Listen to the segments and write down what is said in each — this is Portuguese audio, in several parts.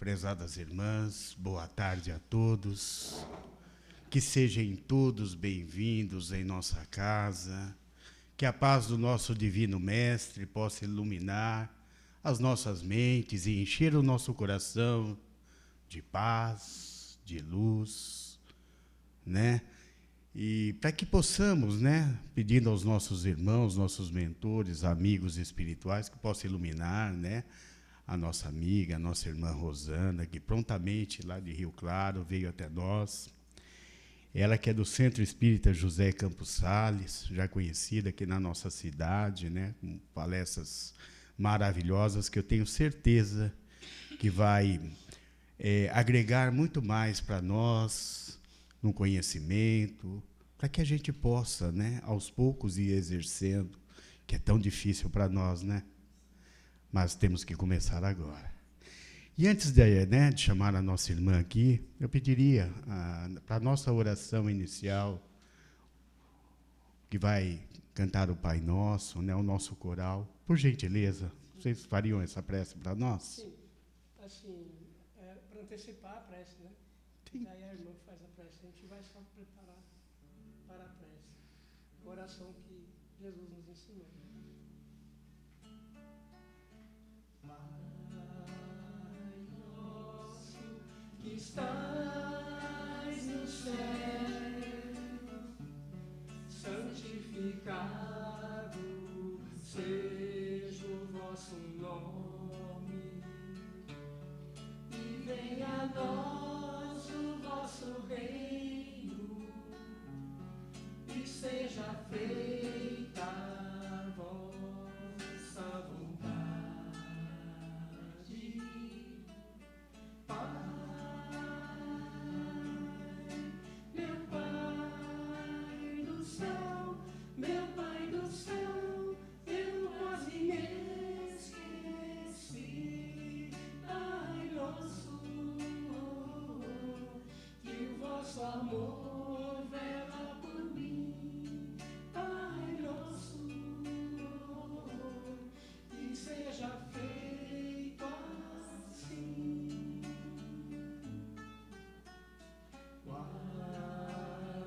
Prezadas irmãs, boa tarde a todos. Que sejam todos bem-vindos em nossa casa. Que a paz do nosso Divino Mestre possa iluminar as nossas mentes e encher o nosso coração de paz, de luz, né? E para que possamos, né, pedindo aos nossos irmãos, nossos mentores, amigos espirituais, que possa iluminar, né, a nossa amiga, a nossa irmã Rosana, que prontamente lá de Rio Claro veio até nós. Ela que é do Centro Espírita José Campos Sales, já conhecida aqui na nossa cidade, né, com palestras maravilhosas que eu tenho certeza que vai agregar muito mais para nós no conhecimento, para que a gente possa, né, aos poucos ir exercendo, que é tão difícil para nós, né? Mas temos que começar agora. E antes de chamar a nossa irmã aqui, eu pediria para a nossa oração inicial, que vai cantar o Pai Nosso, né, o nosso coral, por gentileza, vocês fariam essa prece para nós? Sim, assim, para antecipar a prece, né? Sim. Daí a irmã faz a prece, a gente vai só preparar para a prece. A oração que Jesus nos ensinou. Pai nosso que estás no céu, santificado seja o vosso nome, e venha a nós o vosso reino, e seja feita a vossa vontade. Pai, meu Pai do céu, meu Pai do céu, eu quase me esqueci. Pai nosso, que o vosso amor vela por mim. Pai nosso, que seja feito assim. O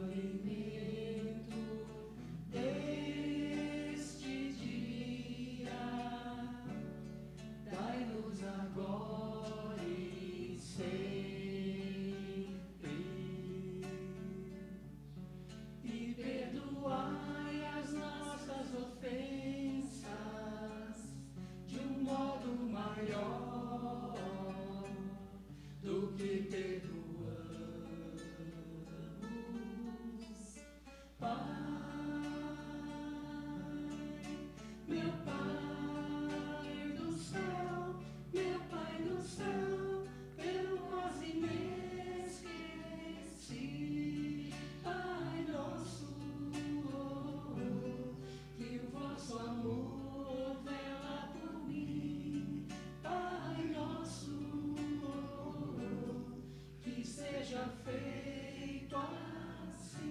alimento deste dia, dai-nos agora e sempre, e perdoai as nossas ofensas de um modo maior do que perdoamos. Meu Pai do céu, meu Pai do céu, eu quase me esqueci. Pai nosso, que o vosso amor vela por mim. Pai nosso, que seja feito assim.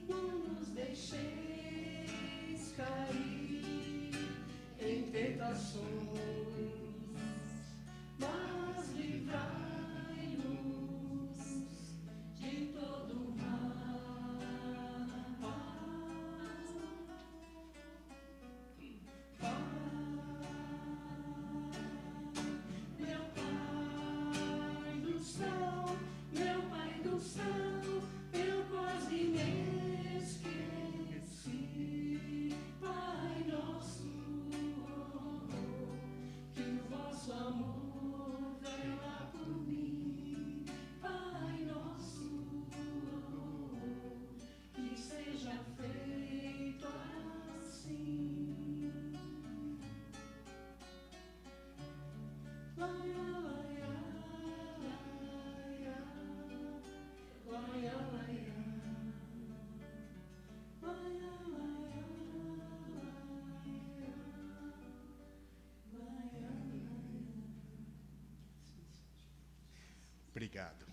Não nos deixeis cair em tentações, mas livrai-nos de todo mal. Meu Pai do céu, meu Pai do céu, eu quase me esqueci. Pai nosso, que o vosso amor vela por mim. Pai nosso, que seja feito assim. Laia, laia, laia, laia, laia, laia, laia, laia. Obrigado.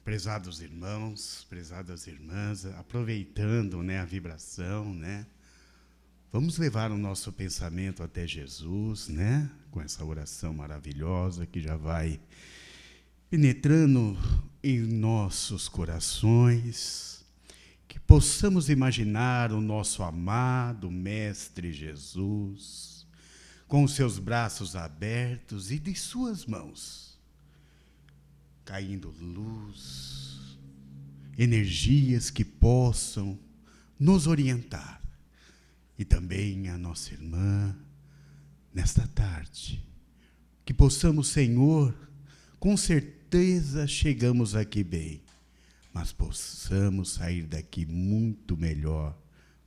Prezados irmãos, prezadas irmãs, aproveitando, né, a vibração, né, Vamos levar o nosso pensamento até Jesus, né? Com essa oração maravilhosa que já vai penetrando em nossos corações, que possamos imaginar o nosso amado Mestre Jesus, com os seus braços abertos e de suas mãos, caindo luz, energias que possam nos orientar. E também a nossa irmã, nesta tarde, que possamos, Senhor, com certeza chegamos aqui bem, mas possamos sair daqui muito melhor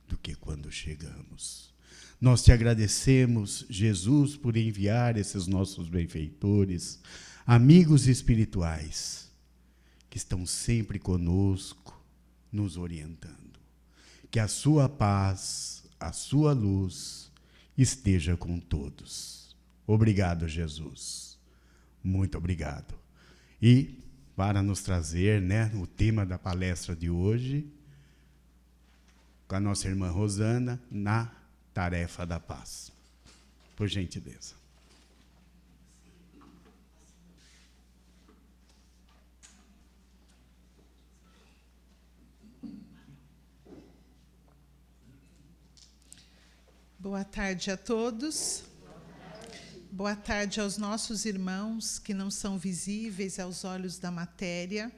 do que quando chegamos. Nós te agradecemos, Jesus, por enviar esses nossos benfeitores, amigos espirituais, que estão sempre conosco, nos orientando. Que a sua paz, a sua luz esteja com todos. Obrigado, Jesus. Muito obrigado. E para nos trazer, né, o tema da palestra de hoje, com a nossa irmã Rosana, na tarefa da paz. Por gentileza. Boa tarde a todos. Boa tarde aos nossos irmãos que não são visíveis aos olhos da matéria,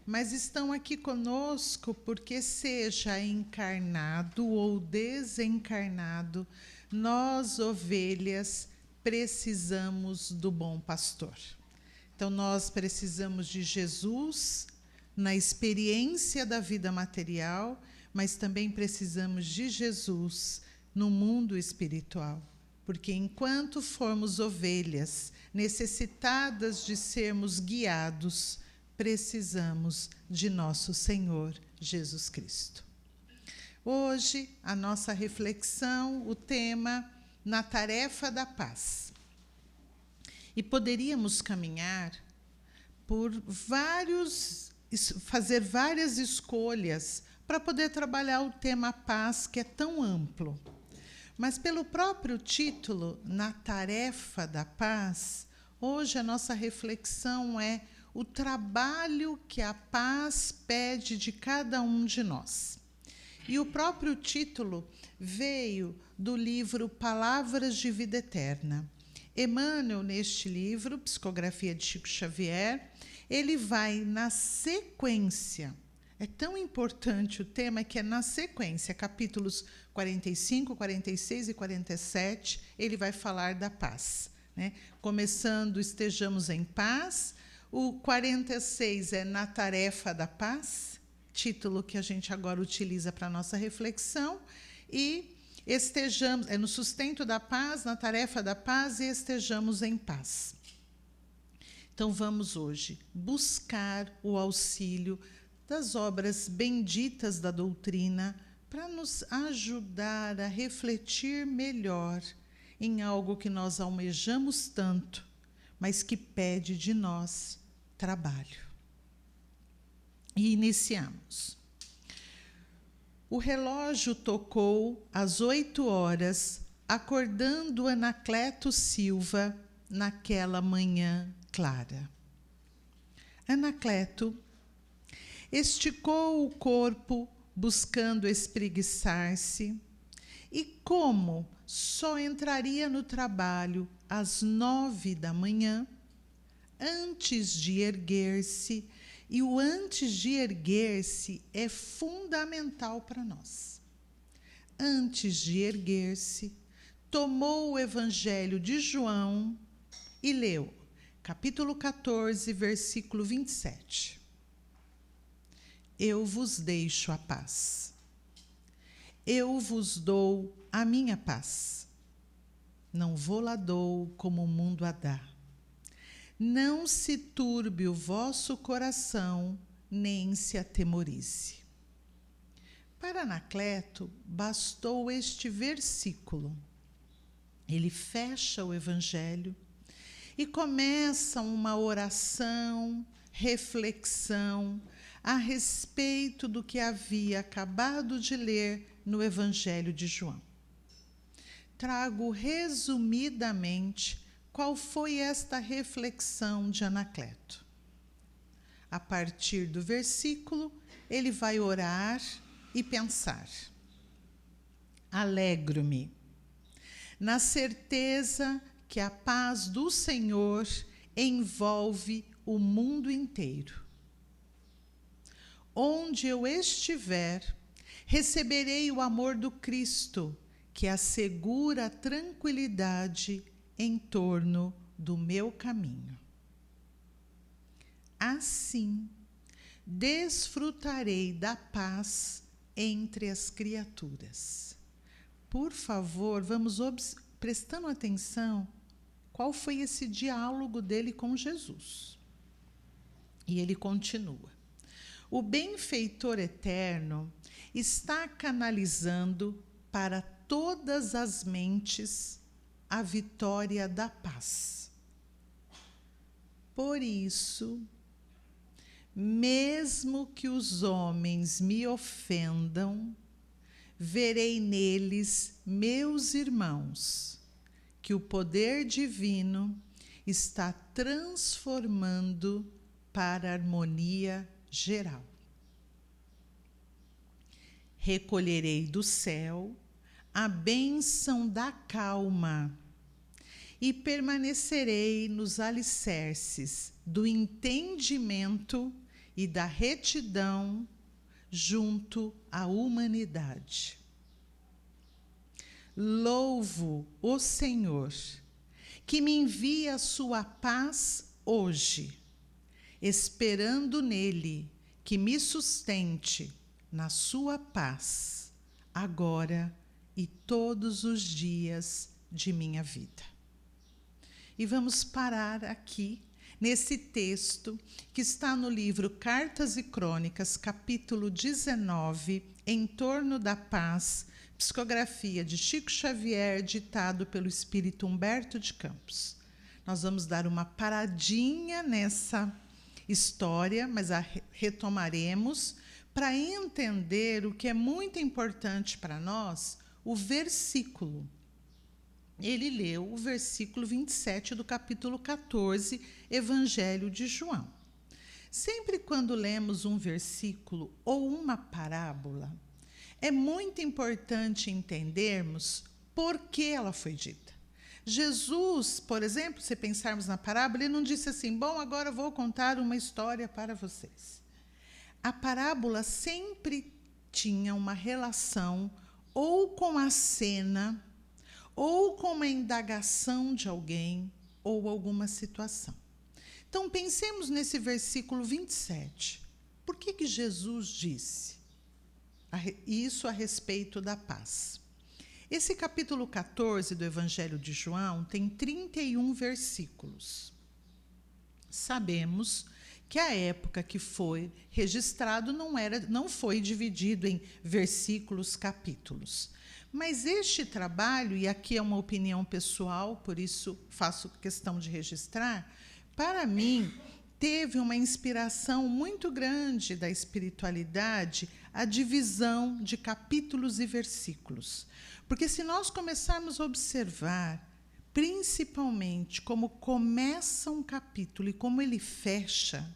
mas estão aqui conosco porque, seja encarnado ou desencarnado, nós, ovelhas, precisamos do bom pastor. Então, nós precisamos de Jesus na experiência da vida material, mas também precisamos de Jesus no mundo espiritual, porque enquanto formos ovelhas necessitadas de sermos guiados, precisamos de nosso Senhor Jesus Cristo. Hoje, a nossa reflexão, o tema, na tarefa da paz. E poderíamos caminhar por fazer várias escolhas para poder trabalhar o tema paz, que é tão amplo. Mas pelo próprio título, na tarefa da paz, hoje a nossa reflexão é o trabalho que a paz pede de cada um de nós. E o próprio título veio do livro Palavras de Vida Eterna. Emmanuel, neste livro, Psicografia de Chico Xavier, ele vai na sequência. É tão importante o tema que é na sequência, capítulos 45, 46 e 47, ele vai falar da paz, né? Começando, estejamos em paz. O 46 é na tarefa da paz, título que a gente agora utiliza para a nossa reflexão. E estejamos, é no sustento da paz, na tarefa da paz, e estejamos em paz. Então vamos hoje buscar o auxílio das obras benditas da doutrina para nos ajudar a refletir melhor em algo que nós almejamos tanto, mas que pede de nós trabalho. E iniciamos. O relógio tocou às 8 horas, acordando Anacleto Silva naquela manhã clara. Anacleto esticou o corpo, buscando espreguiçar-se, e como só entraria no trabalho às 9 da manhã, antes de erguer-se, e o antes de erguer-se é fundamental para nós. Antes de erguer-se, tomou o Evangelho de João e leu, capítulo 14, versículo 27. Eu vos deixo a paz. Eu vos dou a minha paz. Não vou-la dou como o mundo a dá. Não se turbe o vosso coração, nem se atemorize. Para Anacleto, bastou este versículo. Ele fecha o Evangelho e começa uma oração, reflexão a respeito do que havia acabado de ler no Evangelho de João. trago resumidamente qual foi esta reflexão de Anacleto. A partir do versículo, ele vai orar e pensar. Alegro-me na certeza que a paz do Senhor envolve o mundo inteiro. Onde eu estiver, receberei o amor do Cristo, que assegura a tranquilidade em torno do meu caminho. Assim, desfrutarei da paz entre as criaturas. Por favor, vamos prestando atenção qual foi esse diálogo dele com Jesus. E ele continua. O benfeitor eterno está canalizando para todas as mentes a vitória da paz. Por isso, mesmo que os homens me ofendam, verei neles meus irmãos, que o poder divino está transformando para a harmonia geral. Recolherei do céu a bênção da calma e permanecerei nos alicerces do entendimento e da retidão junto à humanidade. Louvo o Senhor, que me envia a sua paz hoje, esperando nele que me sustente na sua paz, agora e todos os dias de minha vida. E vamos parar aqui, nesse texto que está no livro Cartas e Crônicas, capítulo 19, Em Torno da Paz, psicografia de Chico Xavier, ditado pelo espírito Humberto de Campos. Nós vamos dar uma paradinha nessa história, mas a retomaremos para entender o que é muito importante para nós, o versículo. Ele leu o versículo 27 do capítulo 14, Evangelho de João. Sempre quando lemos um versículo ou uma parábola, é muito importante entendermos por que ela foi dita. Jesus, por exemplo, se pensarmos na parábola, ele não disse assim, bom, agora vou contar uma história para vocês. A parábola sempre tinha uma relação ou com a cena, ou com uma indagação de alguém, ou alguma situação. Então, pensemos nesse versículo 27. Por que Jesus disse isso a respeito da paz? Esse capítulo 14 do Evangelho de João tem 31 versículos. Sabemos que a época que foi registrado não foi dividido em versículos, capítulos. Mas este trabalho, e aqui é uma opinião pessoal, por isso faço questão de registrar, para mim, teve uma inspiração muito grande da espiritualidade a divisão de capítulos e versículos. Porque se nós começarmos a observar, principalmente como começa um capítulo e como ele fecha,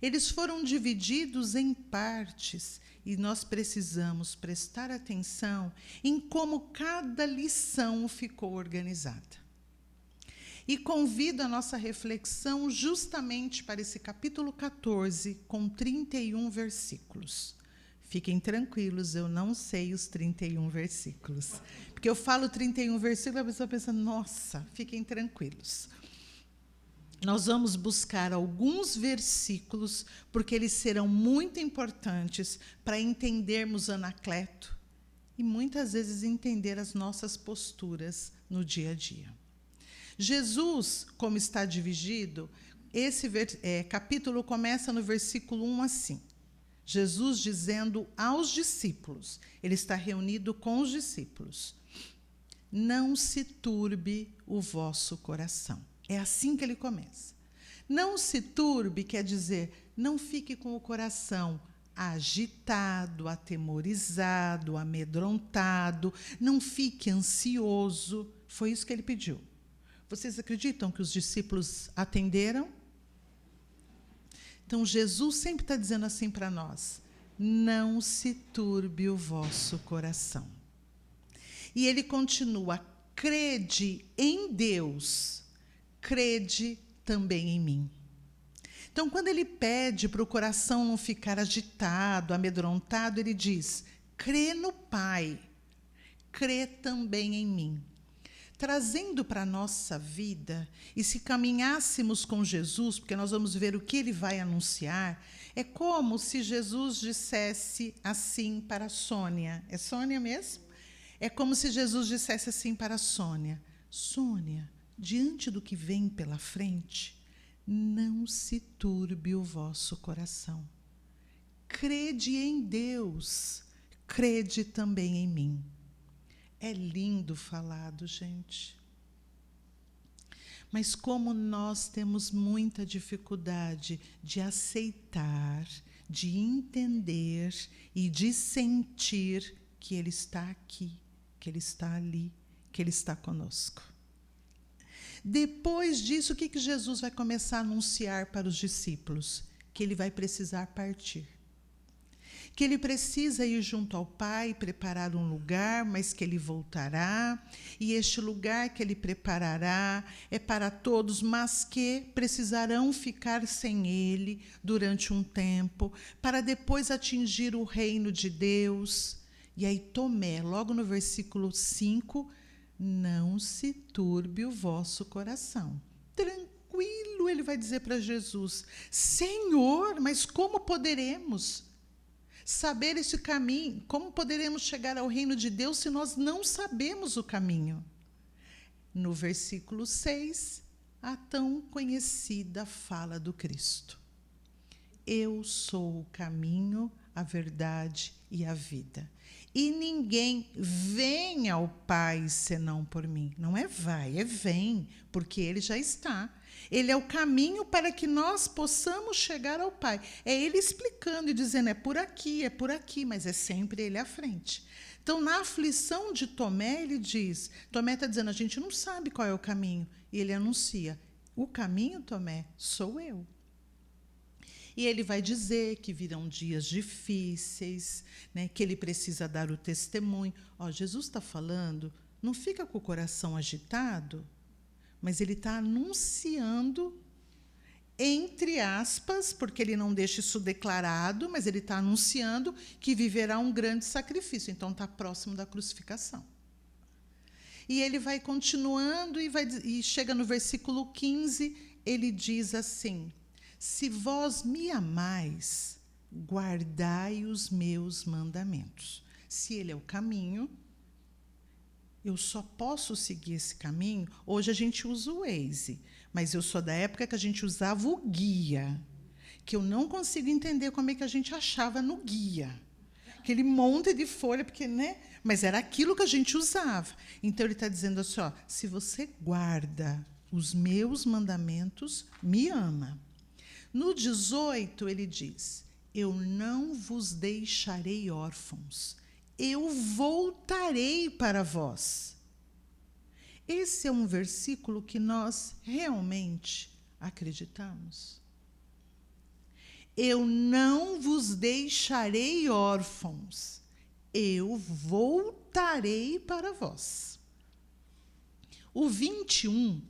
eles foram divididos em partes e nós precisamos prestar atenção em como cada lição ficou organizada. E convido a nossa reflexão justamente para esse capítulo 14, com 31 versículos. Fiquem tranquilos, eu não sei os 31 versículos. Porque eu falo 31 versículos, a pessoa pensa, nossa, fiquem tranquilos. Nós vamos buscar alguns versículos, porque eles serão muito importantes para entendermos Anacleto e muitas vezes entender as nossas posturas no dia a dia. Jesus, como está dividido, esse capítulo começa no versículo 1 assim. Jesus dizendo aos discípulos, ele está reunido com os discípulos, não se turbe o vosso coração. É assim que ele começa. Não se turbe quer dizer, não fique com o coração agitado, atemorizado, amedrontado, não fique ansioso. Foi isso que ele pediu. Vocês acreditam que os discípulos atenderam? Então, Jesus sempre está dizendo assim para nós: não se turbe o vosso coração. E ele continua: crede em Deus, crede também em mim. Então, quando ele pede para o coração não ficar agitado, amedrontado, ele diz: crê no Pai, crê também em mim. Trazendo para a nossa vida, e se caminhássemos com Jesus, porque nós vamos ver o que ele vai anunciar, é como se Jesus dissesse assim para a Sônia. É Sônia mesmo? É como se Jesus dissesse assim para a Sônia: Sônia, diante do que vem pela frente, não se turbe o vosso coração. Crede em Deus, crede também em mim. É lindo falado, gente. Mas como nós temos muita dificuldade de aceitar, de entender e de sentir que Ele está aqui, que Ele está ali, que Ele está conosco. Depois disso, o que Jesus vai começar a anunciar para os discípulos? Que Ele vai precisar partir. Que ele precisa ir junto ao Pai, preparar um lugar, mas que ele voltará, e este lugar que ele preparará é para todos, mas que precisarão ficar sem ele durante um tempo, para depois atingir o reino de Deus. E aí Tomé, logo no versículo 5, não se turbe o vosso coração. Tranquilo, ele vai dizer para Jesus: Senhor, mas como poderemos saber esse caminho? Como poderemos chegar ao reino de Deus se nós não sabemos o caminho? No versículo 6, a tão conhecida fala do Cristo: eu sou o caminho, a verdade e a vida. E ninguém vem ao Pai senão por mim. Não é vai, é vem, porque ele já está. Ele é o caminho para que nós possamos chegar ao Pai. É ele explicando e dizendo: é por aqui, mas é sempre ele à frente. Então, na aflição de Tomé, ele diz, Tomé está dizendo: a gente não sabe qual é o caminho. E ele anuncia: o caminho, Tomé, sou eu. E ele vai dizer que virão dias difíceis, né, que ele precisa dar o testemunho. Jesus está falando, não fica com o coração agitado, mas ele está anunciando, entre aspas, porque ele não deixa isso declarado, mas ele está anunciando que viverá um grande sacrifício. Então, está próximo da crucificação. E ele vai continuando e chega no versículo 15, ele diz assim: se vós me amais, guardai os meus mandamentos. Se ele é o caminho, eu só posso seguir esse caminho. Hoje a gente usa o Waze, mas eu sou da época que a gente usava o guia, que eu não consigo entender como é que a gente achava no guia. Aquele monte de folha, porque, né? Mas era aquilo que a gente usava. Então ele está dizendo assim: se você guarda os meus mandamentos, me ama. No 18, ele diz: eu não vos deixarei órfãos, eu voltarei para vós. Esse é um versículo que nós realmente acreditamos. Eu não vos deixarei órfãos, eu voltarei para vós. O 21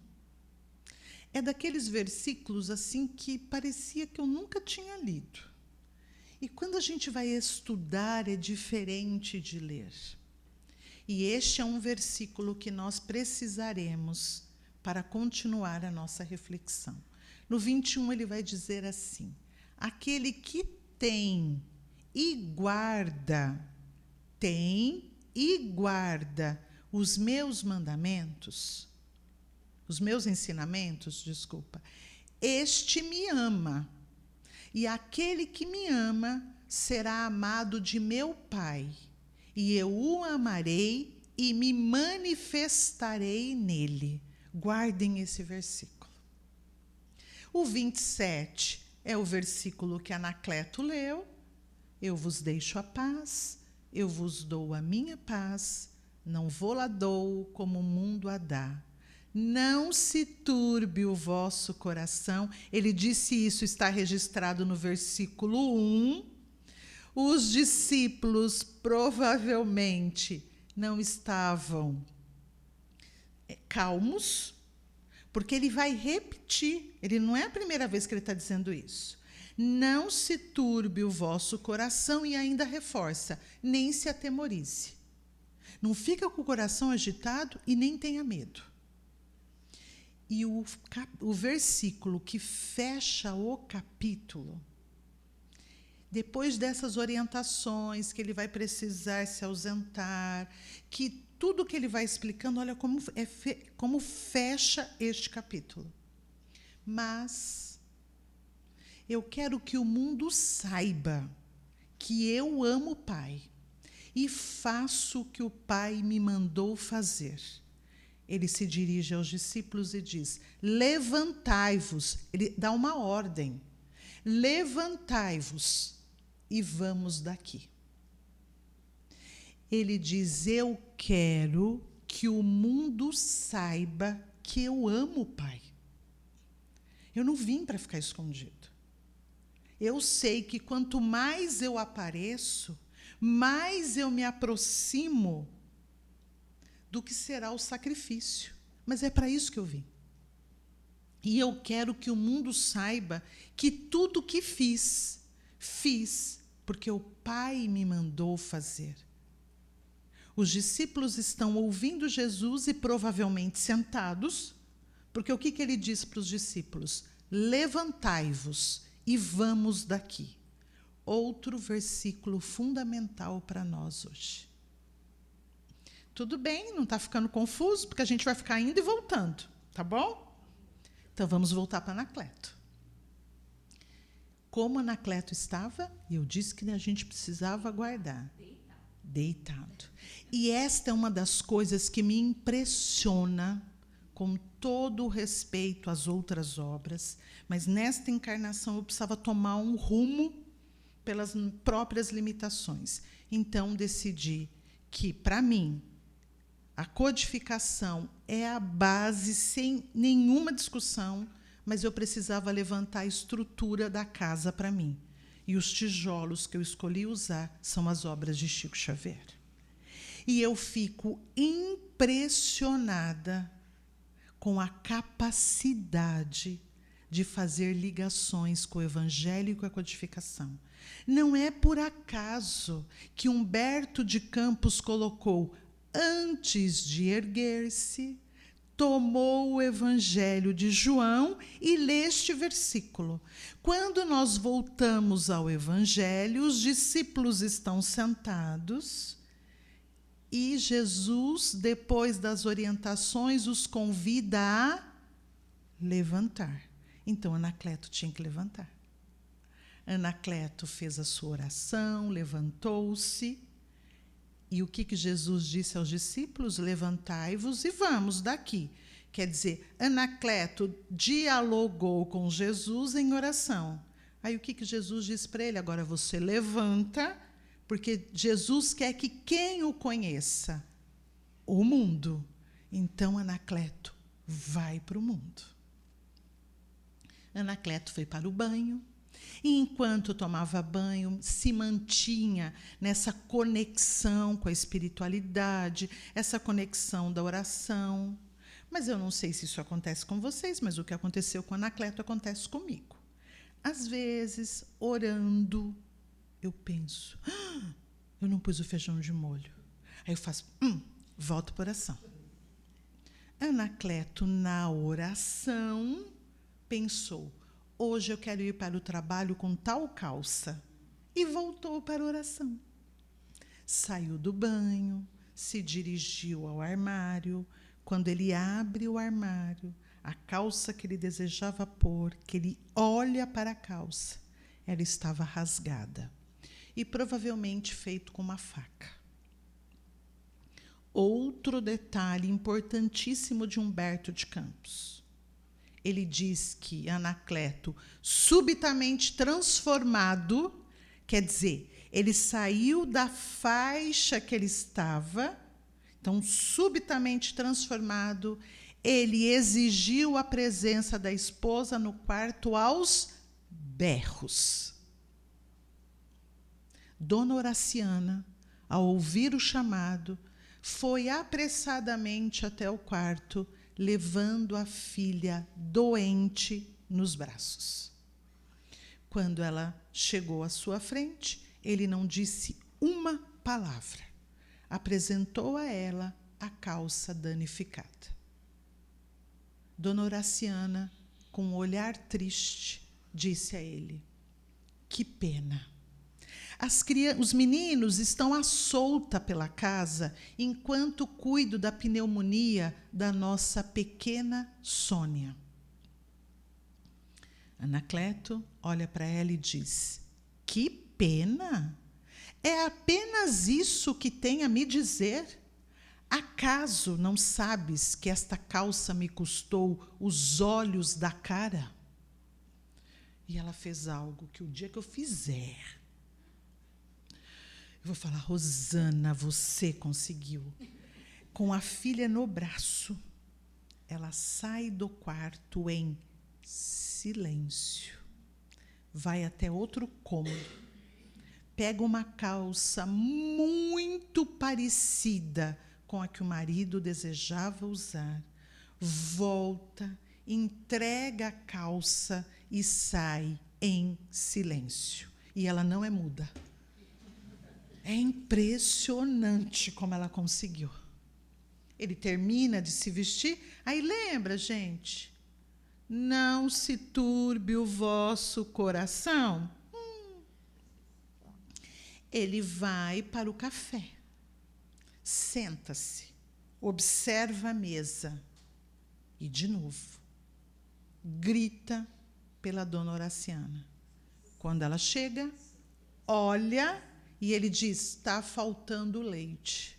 é daqueles versículos assim que parecia que eu nunca tinha lido. E quando a gente vai estudar, é diferente de ler. E este é um versículo que nós precisaremos para continuar a nossa reflexão. No 21, ele vai dizer assim: aquele que tem e guarda os meus mandamentos, os meus ensinamentos, este me ama. E aquele que me ama será amado de meu Pai, e eu o amarei e me manifestarei nele. Guardem esse versículo. O 27 é o versículo que Anacleto leu, Eu vos deixo a paz, eu vos dou a minha paz, não vou-la dou como o mundo a dá. Não se turbe o vosso coração. Ele disse isso, está registrado no versículo 1. Os discípulos provavelmente não estavam calmos, porque ele vai repetir. Ele não é a primeira vez que ele está dizendo isso. Não se turbe o vosso coração, e ainda reforça, nem se atemorize. Não fica com o coração agitado e nem tenha medo. E o versículo que fecha o capítulo, depois dessas orientações, que ele vai precisar se ausentar, que tudo que ele vai explicando, olha como fecha este capítulo. Mas eu quero que o mundo saiba que eu amo o Pai e faço o que o Pai me mandou fazer. Ele se dirige aos discípulos e diz: levantai-vos. Ele dá uma ordem. Levantai-vos e vamos daqui. Ele diz: eu quero que o mundo saiba que eu amo o Pai. Eu não vim para ficar escondido. Eu sei que quanto mais eu apareço, mais eu me aproximo do que será o sacrifício. Mas é para isso que eu vim. E eu quero que o mundo saiba que tudo que fiz porque o Pai me mandou fazer. Os discípulos estão ouvindo Jesus e provavelmente sentados, porque o que ele diz para os discípulos? Levantai-vos e vamos daqui. Outro versículo fundamental para nós hoje. Tudo bem, não está ficando confuso, porque a gente vai ficar indo e voltando, tá bom? Então vamos voltar para Anacleto. Como Anacleto estava, eu disse que a gente precisava aguardar. Deitado. E esta é uma das coisas que me impressiona, com todo o respeito às outras obras, mas nesta encarnação eu precisava tomar um rumo pelas próprias limitações. Então decidi que, para mim, a codificação é a base, sem nenhuma discussão, mas eu precisava levantar a estrutura da casa para mim. E os tijolos que eu escolhi usar são as obras de Chico Xavier. E eu fico impressionada com a capacidade de fazer ligações com o Evangelho e com a codificação. Não é por acaso que Humberto de Campos colocou: antes de erguer-se, tomou o Evangelho de João e lê este versículo. Quando nós voltamos ao Evangelho, os discípulos estão sentados e Jesus, depois das orientações, os convida a levantar. Então, Anacleto tinha que levantar. Anacleto fez a sua oração, levantou-se. E o que Jesus disse aos discípulos? Levantai-vos e vamos daqui. Quer dizer, Anacleto dialogou com Jesus em oração. Aí o que Jesus disse para ele? Agora você levanta, porque Jesus quer que quem o conheça? O mundo. Então, Anacleto vai para o mundo. Anacleto foi para o banho. E enquanto tomava banho, se mantinha nessa conexão com a espiritualidade, essa conexão da oração. Mas eu não sei se isso acontece com vocês, mas o que aconteceu com Anacleto acontece comigo. Às vezes, orando, eu penso: eu não pus o feijão de molho. Aí eu faço: volto para a oração. Anacleto, na oração, pensou: hoje eu quero ir para o trabalho com tal calça. E voltou para a oração. Saiu do banho, se dirigiu ao armário. Quando ele abre o armário, a calça que ele desejava pôr, que ele olha para a calça, ela estava rasgada. E provavelmente feito com uma faca. Outro detalhe importantíssimo de Humberto de Campos. Ele diz que Anacleto, subitamente transformado, quer dizer, Ele saiu da faixa que ele estava, então, subitamente transformado, ele exigiu a presença da esposa no quarto aos berros. Dona Horaciana, ao ouvir o chamado, foi apressadamente até o quarto, levando a filha doente nos braços. Quando ela chegou à sua frente, ele não disse uma palavra. Apresentou a ela a calça danificada. Dona Horaciana, com um olhar triste, disse a ele: que pena. Os meninos estão à solta pela casa enquanto cuido da pneumonia da nossa pequena Sônia. Anacleto olha para ela e diz: que pena? É apenas isso que tem a me dizer? Acaso não sabes que esta calça me custou os olhos da cara? E ela fez algo que o dia que eu fizer, eu vou falar: Rosana, você conseguiu. Com a filha no braço, ela sai do quarto em silêncio. Vai até outro cômodo. Pega uma calça muito parecida com a que o marido desejava usar. Volta, entrega a calça e sai em silêncio. E ela não é muda. É impressionante como ela conseguiu. Ele termina de se vestir, aí lembra, gente, não se turbe o vosso coração. Ele vai para o café, senta-se, observa a mesa e, de novo, grita pela Dona Horaciana. Quando ela chega, olha e ele diz: está faltando leite.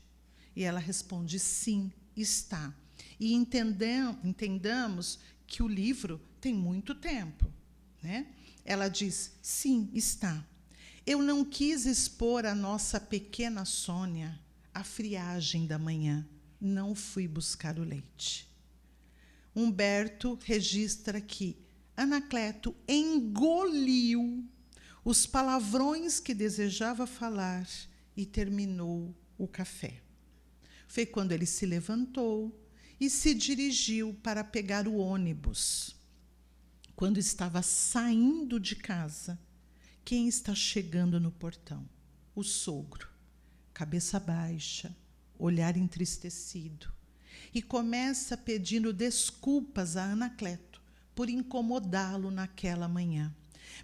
E ela responde: sim, está. E entendamos que o livro tem muito tempo, né? Ela diz: sim, está. Eu não quis expor a nossa pequena Sônia à friagem da manhã. Não fui buscar o leite. Humberto registra que Anacleto engoliu os palavrões que desejava falar e terminou o café. Foi quando ele se levantou e se dirigiu para pegar o ônibus. Quando estava saindo de casa, quem está chegando no portão? O sogro, cabeça baixa, olhar entristecido, e começa pedindo desculpas a Anacleto por incomodá-lo naquela manhã.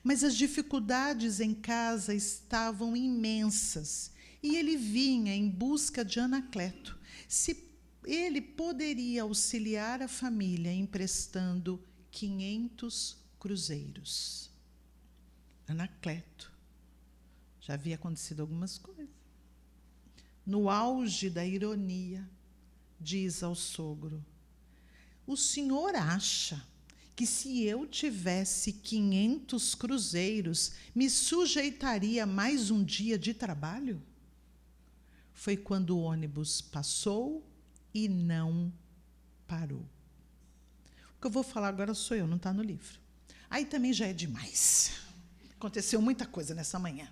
Mas as dificuldades em casa estavam imensas e ele vinha em busca de Anacleto, se ele poderia auxiliar a família emprestando 500 cruzeiros. Anacleto já havia acontecido algumas coisas. No auge da ironia, diz ao sogro: o senhor acha que se eu tivesse 500 cruzeiros, me sujeitaria a mais um dia de trabalho? Foi quando o ônibus passou e não parou. O que eu vou falar agora sou eu, não está no livro. Aí também já é demais. Aconteceu muita coisa nessa manhã.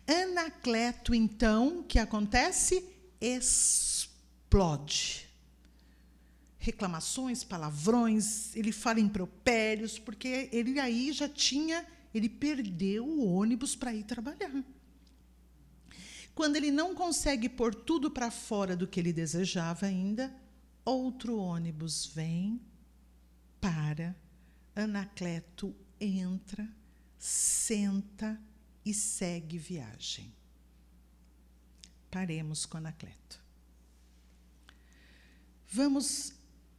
Anacleto, então, o que acontece? Explode. Reclamações, palavrões, ele fala impropérios, porque ele aí já tinha, ele perdeu o ônibus para ir trabalhar. Quando ele não consegue pôr tudo para fora do que ele desejava ainda, outro ônibus vem, para, Anacleto entra, senta e segue viagem. Paremos com Anacleto.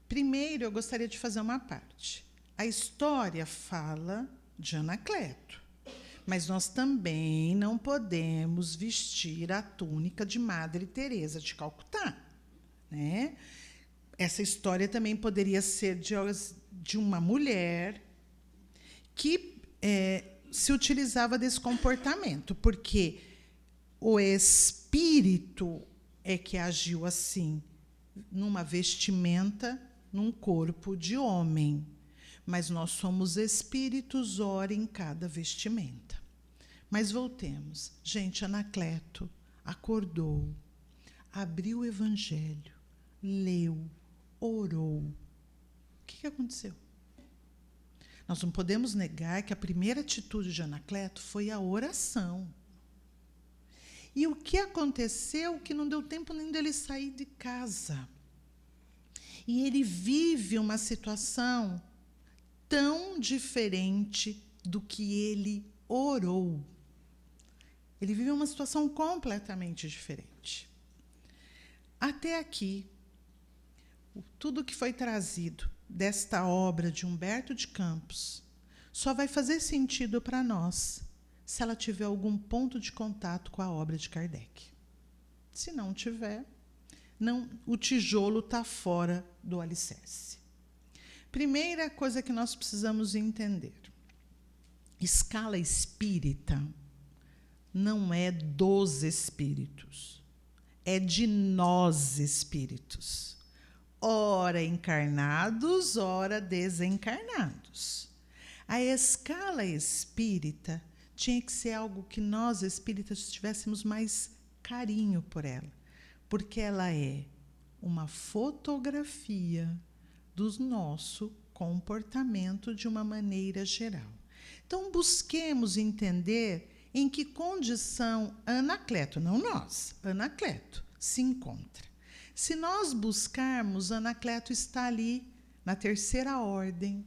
Primeiro, eu gostaria de fazer uma parte. A história fala de Anacleto, mas nós também não podemos vestir a túnica de Madre Teresa de Calcutá, né? Essa história também poderia ser de uma mulher que se utilizava desse comportamento, porque o espírito é que agiu assim, numa vestimenta, num corpo de homem. Mas nós somos espíritos, ora em cada vestimenta. Mas voltemos. Gente, Anacleto acordou, abriu o Evangelho, leu, orou. O que aconteceu? Nós não podemos negar que a primeira atitude de Anacleto foi a oração. E o que aconteceu que não deu tempo nem dele sair de casa. E ele vive uma situação tão diferente do que ele orou. Ele vive uma situação completamente diferente. Até aqui, tudo que foi trazido desta obra de Humberto de Campos só vai fazer sentido para nós se ela tiver algum ponto de contato com a obra de Kardec. Se não tiver, o tijolo está fora do alicerce. Primeira coisa que nós precisamos entender: escala espírita não é dos espíritos, é de nós espíritos. Ora encarnados, ora desencarnados. A escala espírita tinha que ser algo que nós espíritas tivéssemos mais carinho por ela, porque ela é uma fotografia do nosso comportamento de uma maneira geral. Então, busquemos entender em que condição Anacleto, não nós, Anacleto, se encontra. Se nós buscarmos, Anacleto está ali na terceira ordem,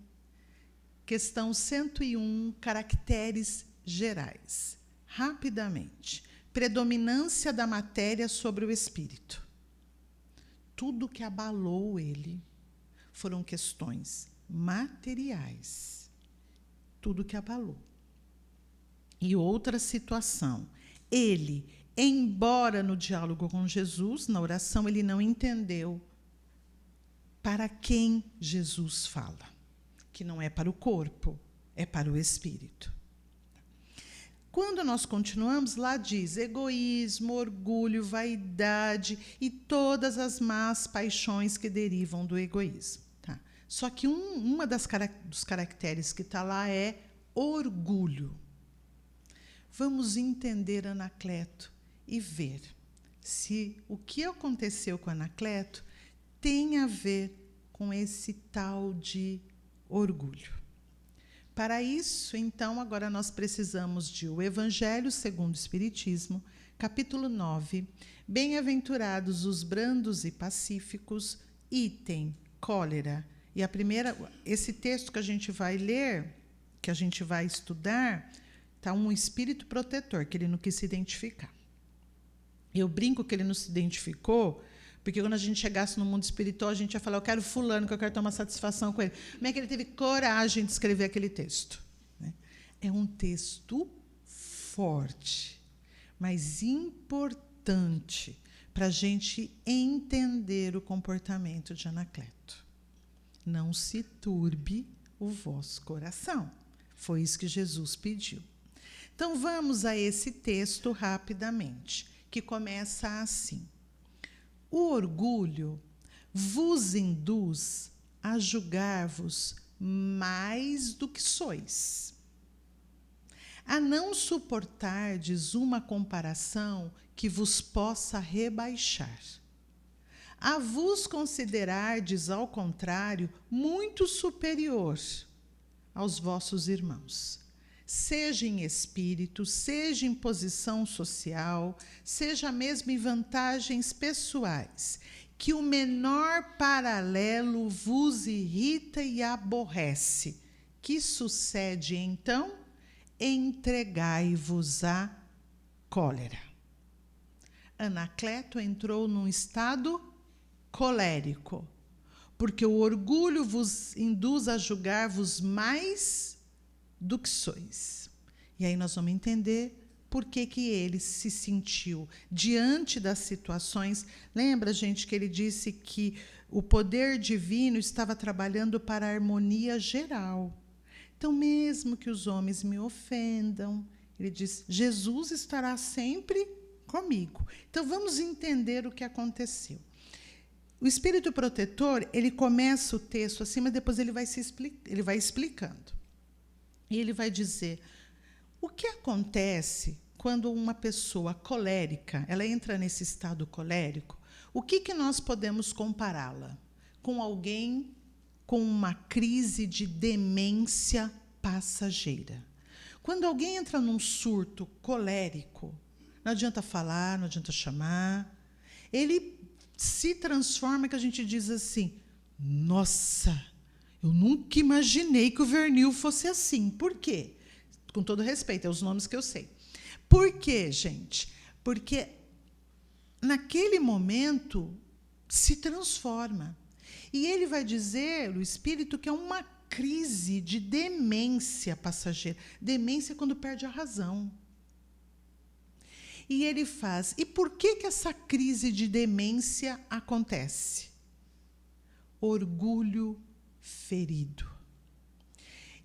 questão 101, caracteres gerais. Rapidamente, predominância da matéria sobre o espírito. Tudo que abalou ele foram questões materiais. Tudo que abalou. E outra situação, ele, embora no diálogo com Jesus, na oração, ele não entendeu para quem Jesus fala, que não é para o corpo, é para o espírito. Quando nós continuamos, lá diz egoísmo, orgulho, vaidade e todas as más paixões que derivam do egoísmo. Tá? Só que uma dos caracteres que está lá é orgulho. Vamos entender Anacleto e ver se o que aconteceu com Anacleto tem a ver com esse tal de orgulho. Para isso, então, agora nós precisamos de O Evangelho segundo o Espiritismo, capítulo 9, Bem-aventurados os brandos e pacíficos, item, cólera. E esse texto que a gente vai ler, que a gente vai estudar, está um espírito protetor, que ele não quis se identificar. Eu brinco que ele não se identificou, porque quando a gente chegasse no mundo espiritual, a gente ia falar, eu quero fulano, que eu quero tomar satisfação com ele. Como é que ele teve coragem de escrever aquele texto? É um texto forte, mas importante para a gente entender o comportamento de Anacleto. Não se turbe o vosso coração. Foi isso que Jesus pediu. Então, vamos a esse texto rapidamente, que começa assim. O orgulho vos induz a julgar-vos mais do que sois, a não suportardes uma comparação que vos possa rebaixar, a vos considerardes, ao contrário, muito superior aos vossos irmãos, seja em espírito, seja em posição social, seja mesmo em vantagens pessoais, que o menor paralelo vos irrita e aborrece. Que sucede, então? Entregai-vos à cólera. Anacleto entrou num estado colérico, porque o orgulho vos induz a julgar-vos mais do que sois. E aí nós vamos entender por que ele se sentiu diante das situações. Lembra, gente, que ele disse que o poder divino estava trabalhando para a harmonia geral. Então, mesmo que os homens me ofendam, ele diz, Jesus estará sempre comigo. Então, vamos entender o que aconteceu. O espírito protetor, ele começa o texto assim, mas depois ele vai explicando. E ele vai dizer, o que acontece quando uma pessoa colérica, ela entra nesse estado colérico, o que nós podemos compará-la? Com alguém com uma crise de demência passageira. Quando alguém entra num surto colérico, não adianta falar, não adianta chamar, ele se transforma, que a gente diz assim, nossa, eu nunca imaginei que o Vernil fosse assim. Por quê? Com todo respeito, é os nomes que eu sei. Por quê, gente? Porque naquele momento se transforma. E ele vai dizer, o espírito, que é uma crise de demência passageira. Demência é quando perde a razão. E ele faz. E por que essa crise de demência acontece? Orgulho ferido.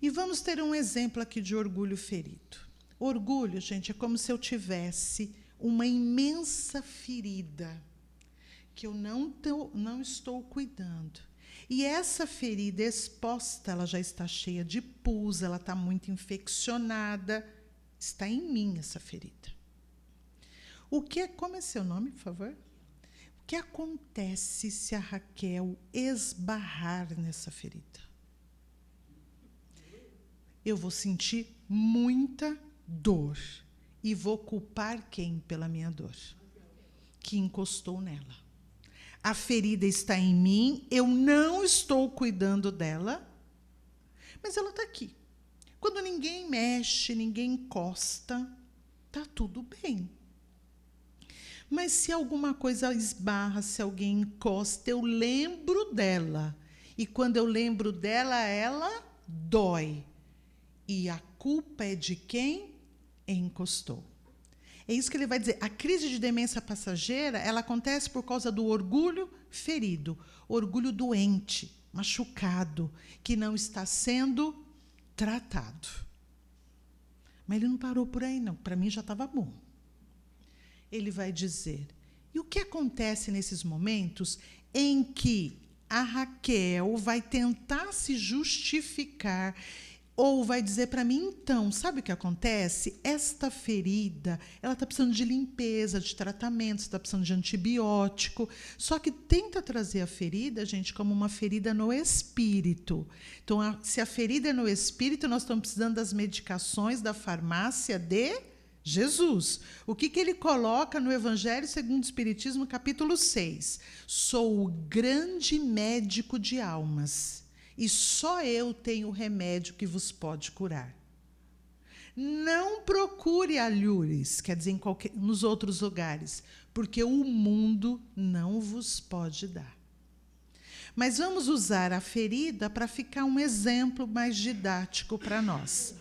E vamos ter um exemplo aqui de orgulho ferido. Orgulho, gente, é como se eu tivesse uma imensa ferida que eu não estou cuidando. E essa ferida exposta, ela já está cheia de pus, ela está muito infeccionada. Está em mim essa ferida. Como é seu nome, por favor? O que acontece se a Raquel esbarrar nessa ferida? Eu vou sentir muita dor. E vou culpar quem pela minha dor? Que encostou nela. A ferida está em mim, eu não estou cuidando dela, mas ela está aqui. Quando ninguém mexe, ninguém encosta, está tudo bem. Mas se alguma coisa esbarra, se alguém encosta, eu lembro dela. E quando eu lembro dela, ela dói. E a culpa é de quem encostou. É isso que ele vai dizer. A crise de demência passageira, ela acontece por causa do orgulho ferido, orgulho doente, machucado, que não está sendo tratado. Mas ele não parou por aí, não. Para mim já estava bom. Ele vai dizer, e o que acontece nesses momentos em que a Raquel vai tentar se justificar ou vai dizer para mim, então, sabe o que acontece? Esta ferida, ela está precisando de limpeza, de tratamento, está precisando de antibiótico. Só que tenta trazer a ferida, gente, como uma ferida no espírito. Então, se a ferida é no espírito, nós estamos precisando das medicações da farmácia de Jesus. O que ele coloca no Evangelho segundo o Espiritismo, capítulo 6? Sou o grande médico de almas. E só eu tenho o remédio que vos pode curar. Não procure alhures, quer dizer, nos outros lugares, porque o mundo não vos pode dar. Mas vamos usar a ferida para ficar um exemplo mais didático para nós.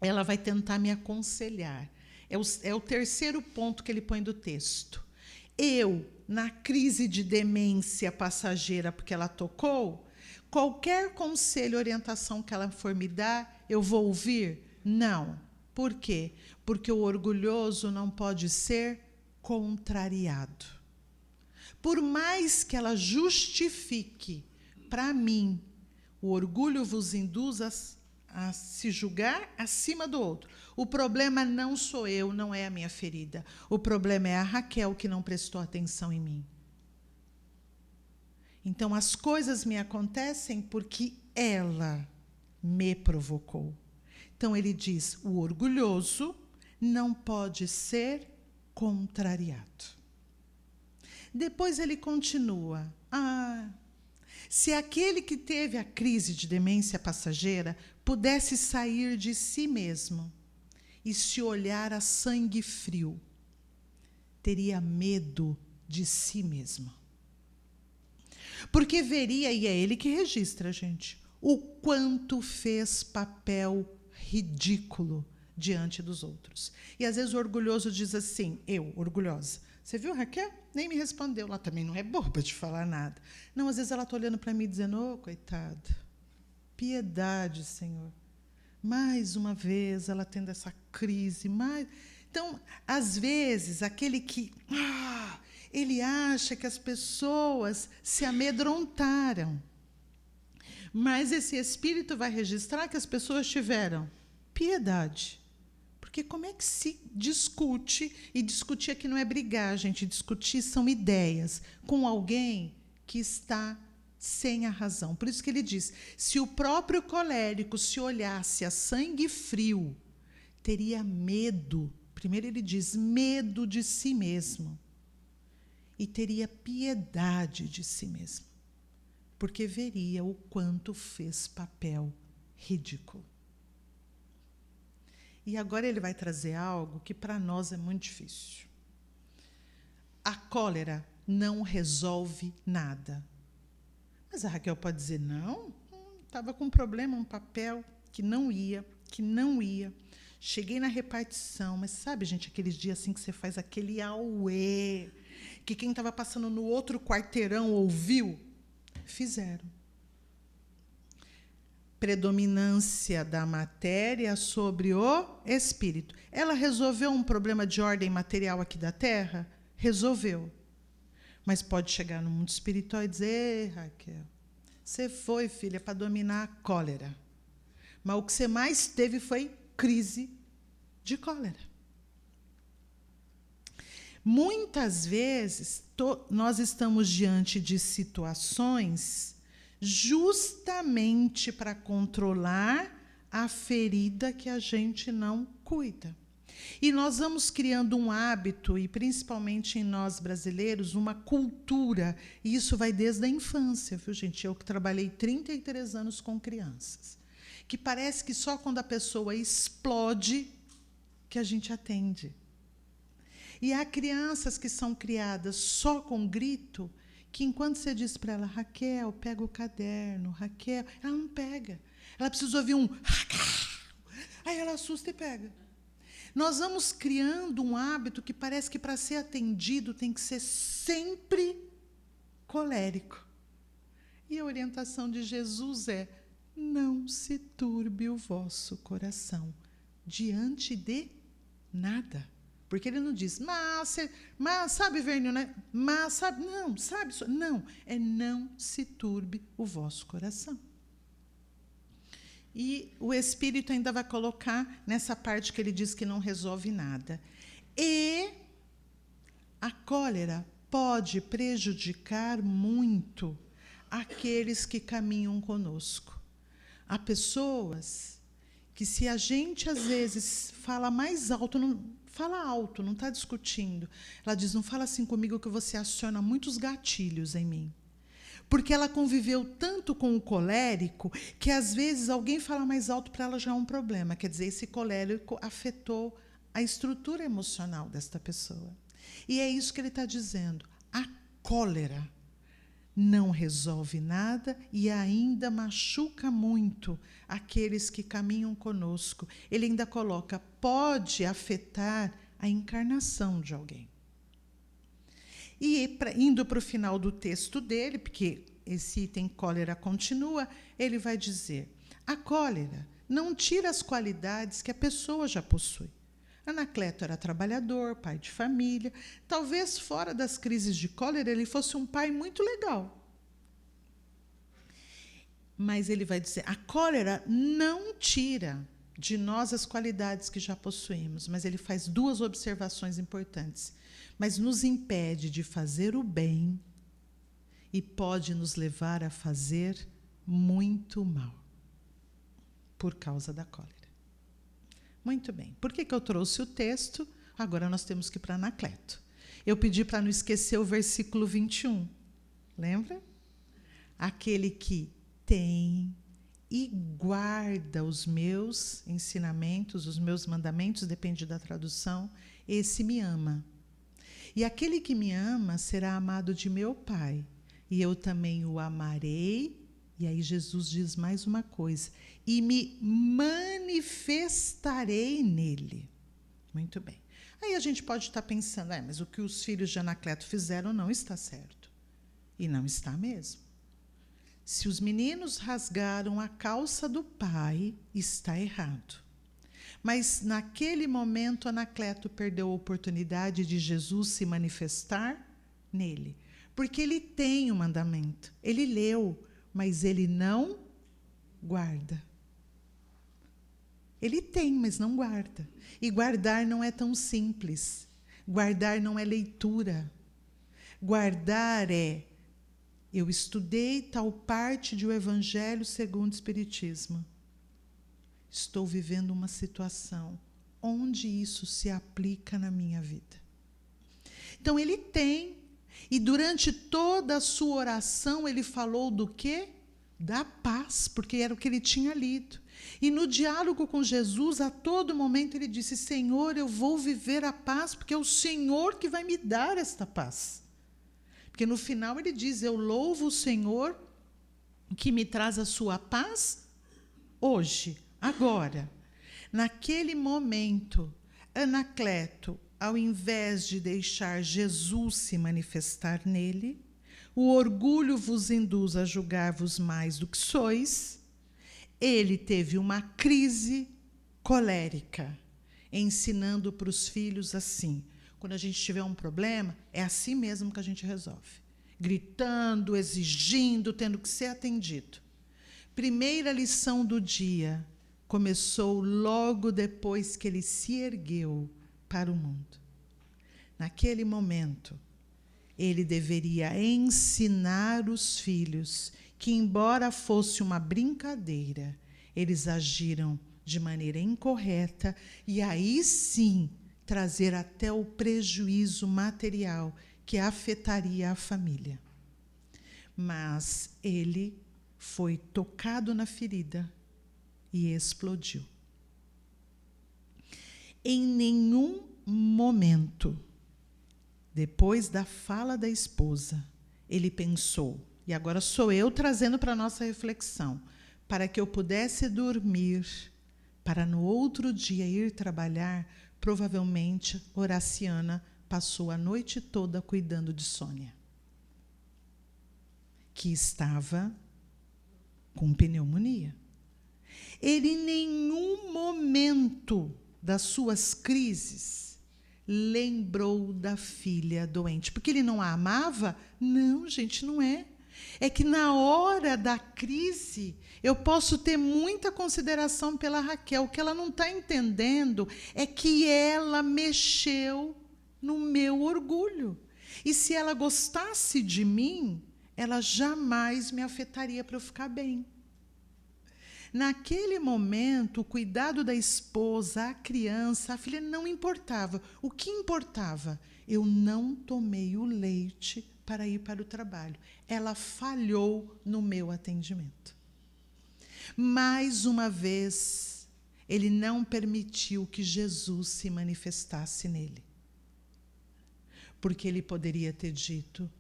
Ela vai tentar me aconselhar. É o terceiro ponto que ele põe do texto. Eu, na crise de demência passageira, porque ela tocou, qualquer conselho, orientação que ela for me dar, eu vou ouvir? Não. Por quê? Porque o orgulhoso não pode ser contrariado. Por mais que ela justifique, para mim, o orgulho vos induz a se julgar acima do outro. O problema não sou eu, não é a minha ferida. O problema é a Raquel que não prestou atenção em mim. Então, as coisas me acontecem porque ela me provocou. Então, ele diz, o orgulhoso não pode ser contrariado. Depois ele continua. Se aquele que teve a crise de demência passageira pudesse sair de si mesmo e se olhar a sangue frio, teria medo de si mesmo. Porque veria, e é ele que registra, gente, o quanto fez papel ridículo diante dos outros. E às vezes o orgulhoso diz assim, eu, orgulhosa, você viu, Raquel? Nem me respondeu. Ela também não é boba de falar nada. Não, às vezes ela está olhando para mim dizendo, coitada, piedade, Senhor. Mais uma vez ela tendo essa crise, Então, às vezes, aquele que ele acha que as pessoas se amedrontaram. Mas esse espírito vai registrar que as pessoas tiveram piedade. Porque como é que se discute, e discutir aqui não é brigar, gente, discutir são ideias, com alguém que está sem a razão. Por isso que ele diz, se o próprio colérico se olhasse a sangue frio, teria medo. Primeiro ele diz, medo de si mesmo. E teria piedade de si mesmo. Porque veria o quanto fez papel ridículo. E agora ele vai trazer algo que para nós é muito difícil. A cólera não resolve nada. Mas a Raquel pode dizer, não, estava com um problema, um papel que não ia. Cheguei na repartição, mas sabe, gente, aqueles dias assim que você faz aquele auê, que quem estava passando no outro quarteirão ouviu? Fizeram. Predominância da matéria sobre o espírito. Ela resolveu um problema de ordem material aqui da Terra? Resolveu. Mas pode chegar no mundo espiritual e dizer, Raquel, você foi, filha, para dominar a cólera. Mas o que você mais teve foi crise de cólera. Muitas vezes, nós estamos diante de situações justamente para controlar a ferida que a gente não cuida. E nós vamos criando um hábito, e principalmente em nós brasileiros, uma cultura, e isso vai desde a infância, viu, gente? Eu que trabalhei 33 anos com crianças, que parece que só quando a pessoa explode que a gente atende. E há crianças que são criadas só com grito, que enquanto você diz para ela, Raquel, pega o caderno, Raquel, ela não pega. Ela precisa ouvir um Raquel. Aí ela assusta e pega. Nós vamos criando um hábito que parece que para ser atendido tem que ser sempre colérico. E a orientação de Jesus é, não se turbe o vosso coração diante de nada. Porque ele não diz, mas sabe, Vernil, né? Mas sabe, não, sabe, não, é não se turbe o vosso coração. E o Espírito ainda vai colocar nessa parte que ele diz que não resolve nada. E a cólera pode prejudicar muito aqueles que caminham conosco. Há pessoas que, se a gente às vezes fala mais alto, não está discutindo. Ela diz, não fala assim comigo que você aciona muitos gatilhos em mim. Porque ela conviveu tanto com o colérico que, às vezes, alguém fala mais alto para ela já é um problema. Quer dizer, esse colérico afetou a estrutura emocional desta pessoa. E é isso que ele está dizendo. A cólera não resolve nada e ainda machuca muito aqueles que caminham conosco. Ele ainda coloca, pode afetar a encarnação de alguém. E indo para o final do texto dele, porque esse item cólera continua, ele vai dizer, a cólera não tira as qualidades que a pessoa já possui. Anacleto era trabalhador, pai de família. Talvez fora das crises de cólera ele fosse um pai muito legal. Mas ele vai dizer, a cólera não tira de nós as qualidades que já possuímos, mas ele faz duas observações importantes. Mas nos impede de fazer o bem e pode nos levar a fazer muito mal por causa da cólera. Muito bem. Por que eu trouxe o texto? Agora nós temos que ir para Anacleto. Eu pedi para não esquecer o versículo 21. Lembra? Aquele que tem e guarda os meus ensinamentos, os meus mandamentos, depende da tradução, esse me ama. E aquele que me ama será amado de meu Pai, e eu também o amarei. E aí Jesus diz mais uma coisa, e me manifestarei nele. Muito bem. Aí a gente pode estar pensando, mas o que os filhos de Anacleto fizeram não está certo. E não está mesmo. Se os meninos rasgaram a calça do pai, está errado. Mas, naquele momento, Anacleto perdeu a oportunidade de Jesus se manifestar nele. Porque ele tem o mandamento. Ele leu, mas ele não guarda. Ele tem, mas não guarda. E guardar não é tão simples. Guardar não é leitura. Guardar é: eu estudei tal parte do Evangelho segundo o Espiritismo. Estou vivendo uma situação onde isso se aplica na minha vida. Então ele tem. E durante toda a sua oração ele falou do quê? Da paz, porque era o que ele tinha lido. E no diálogo com Jesus, a todo momento ele disse: Senhor, eu vou viver a paz, porque é o Senhor que vai me dar esta paz. Porque no final ele diz: eu louvo o Senhor que me traz a sua paz hoje, agora. Naquele momento, Anacleto, ao invés de deixar Jesus se manifestar nele, o orgulho vos induz a julgar-vos mais do que sois, ele teve uma crise colérica, ensinando para os filhos assim: quando a gente tiver um problema, é assim mesmo que a gente resolve. Gritando, exigindo, tendo que ser atendido. Primeira lição do dia começou logo depois que ele se ergueu para o mundo. Naquele momento, ele deveria ensinar os filhos que, embora fosse uma brincadeira, eles agiram de maneira incorreta e aí sim trazer até o prejuízo material que afetaria a família. Mas ele foi tocado na ferida e explodiu. Em nenhum momento, depois da fala da esposa, ele pensou, e agora sou eu trazendo para a nossa reflexão, para que eu pudesse dormir, para no outro dia ir trabalhar. Provavelmente, Horaciana passou a noite toda cuidando de Sônia, que estava com pneumonia. Ele, em nenhum momento das suas crises, lembrou da filha doente. Porque ele não a amava? Não, gente, não é. É que na hora da crise, eu posso ter muita consideração pela Raquel. O que ela não está entendendo é que ela mexeu no meu orgulho. E se ela gostasse de mim, ela jamais me afetaria para eu ficar bem. Naquele momento, o cuidado da esposa, a criança, a filha não importava. O que importava? Eu não tomei o leite para ir para o trabalho. Ela falhou no meu atendimento. Mais uma vez, ele não permitiu que Jesus se manifestasse nele. Porque ele poderia ter dito: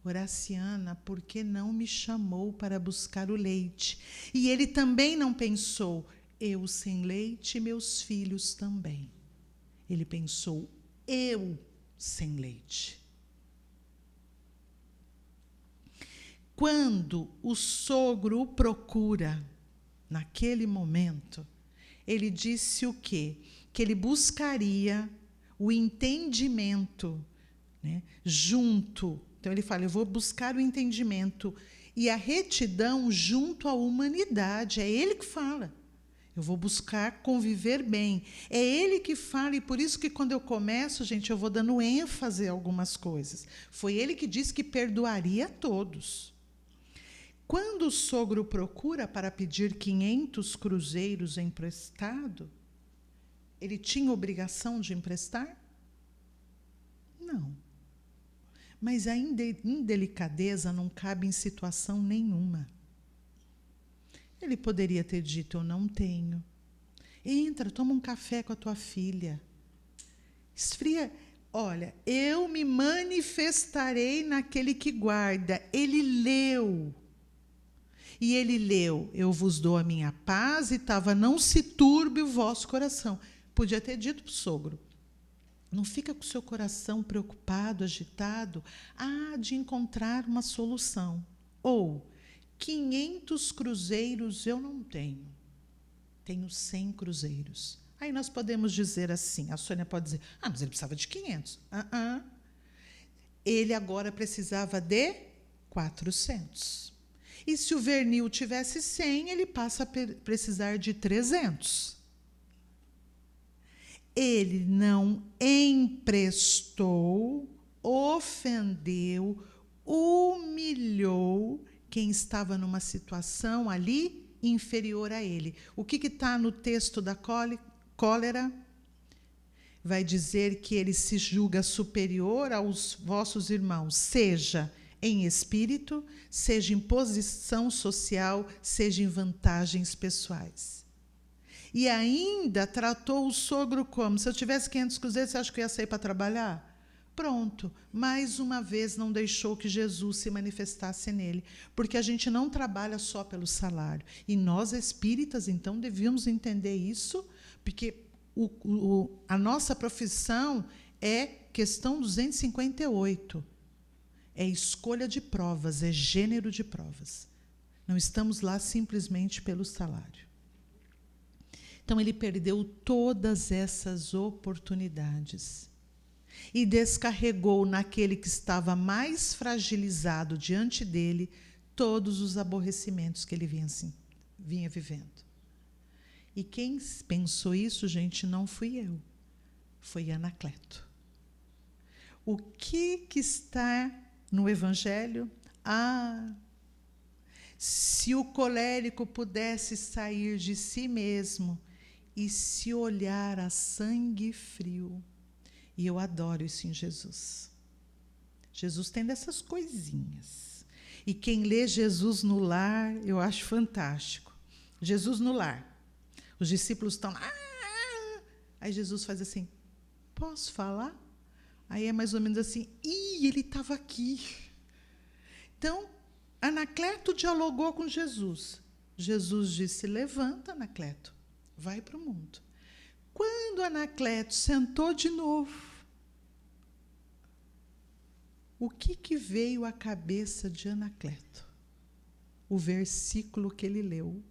Horaciana, por que não me chamou para buscar o leite? E ele também não pensou: eu sem leite, meus filhos também. Ele pensou: eu sem leite. Quando o sogro o procura, naquele momento, ele disse o quê? Que ele buscaria o entendimento, né, junto. Então ele fala: eu vou buscar o entendimento e a retidão junto à humanidade. É ele que fala. Eu vou buscar conviver bem. É ele que fala, e por isso que quando eu começo, gente, eu vou dando ênfase a algumas coisas. Foi ele que disse que perdoaria a todos. Quando o sogro procura para pedir 500 cruzeiros emprestado, ele tinha obrigação de emprestar? Não. Mas a indelicadeza não cabe em situação nenhuma. Ele poderia ter dito: eu não tenho. Entra, toma um café com a tua filha. Esfria. Olha, eu me manifestarei naquele que guarda. Ele leu. E ele leu: eu vos dou a minha paz, e estava: não se turbe o vosso coração. Podia ter dito para o sogro: não fica com o seu coração preocupado, agitado, há de encontrar uma solução. Ou, 500 cruzeiros eu não tenho, tenho 100 cruzeiros. Aí nós podemos dizer assim, a Sônia pode dizer, mas ele precisava de 500. Ele agora precisava de 400. E se o Vernil tivesse 100, ele passa a precisar de 300. Ele não emprestou, ofendeu, humilhou quem estava numa situação ali inferior a ele. O que está no texto da cólera? Vai dizer que ele se julga superior aos vossos irmãos, seja em espírito, seja em posição social, seja em vantagens pessoais. E ainda tratou o sogro como? Se eu tivesse 500 cruzeiros, você acha que eu ia sair para trabalhar? Pronto, mais uma vez não deixou que Jesus se manifestasse nele, porque a gente não trabalha só pelo salário. E nós espíritas, então, devíamos entender isso, porque a nossa profissão é questão 258. É escolha de provas, é gênero de provas. Não estamos lá simplesmente pelo salário. Então, ele perdeu todas essas oportunidades e descarregou naquele que estava mais fragilizado diante dele todos os aborrecimentos que ele vinha vivendo. E quem pensou isso, gente, não fui eu, foi Anacleto. O que está no Evangelho? Se o colérico pudesse sair de si mesmo e se olhar a sangue frio. E eu adoro isso em Jesus. Jesus tem dessas coisinhas. E quem lê Jesus no lar, eu acho fantástico. Jesus no lar. Os discípulos estão lá. Aí Jesus faz assim, posso falar? Aí é mais ou menos assim, ele estava aqui. Então, Anacleto dialogou com Jesus. Jesus disse, levanta, Anacleto, vai para o mundo. Quando Anacleto sentou de novo, o que veio à cabeça de Anacleto? O versículo que ele leu.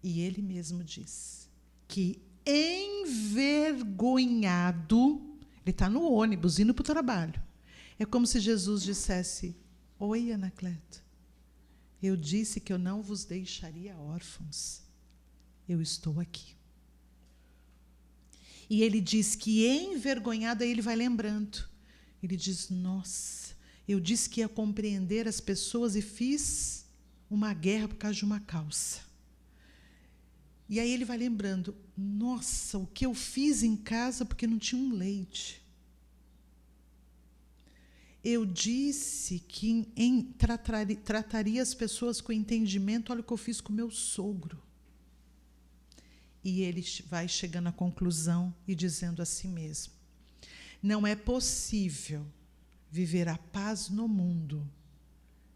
E ele mesmo diz que, envergonhado, ele está no ônibus, indo para o trabalho. É como se Jesus dissesse, oi, Anacleto, eu disse que eu não vos deixaria órfãos. Eu estou aqui. E ele diz que, envergonhado, aí ele vai lembrando. Ele diz, nossa, eu disse que ia compreender as pessoas e fiz uma guerra por causa de uma calça. E aí ele vai lembrando, nossa, o que eu fiz em casa porque não tinha um leite. Eu disse que trataria as pessoas com entendimento, olha o que eu fiz com meu sogro. E ele vai chegando à conclusão e dizendo a si mesmo, não é possível viver a paz no mundo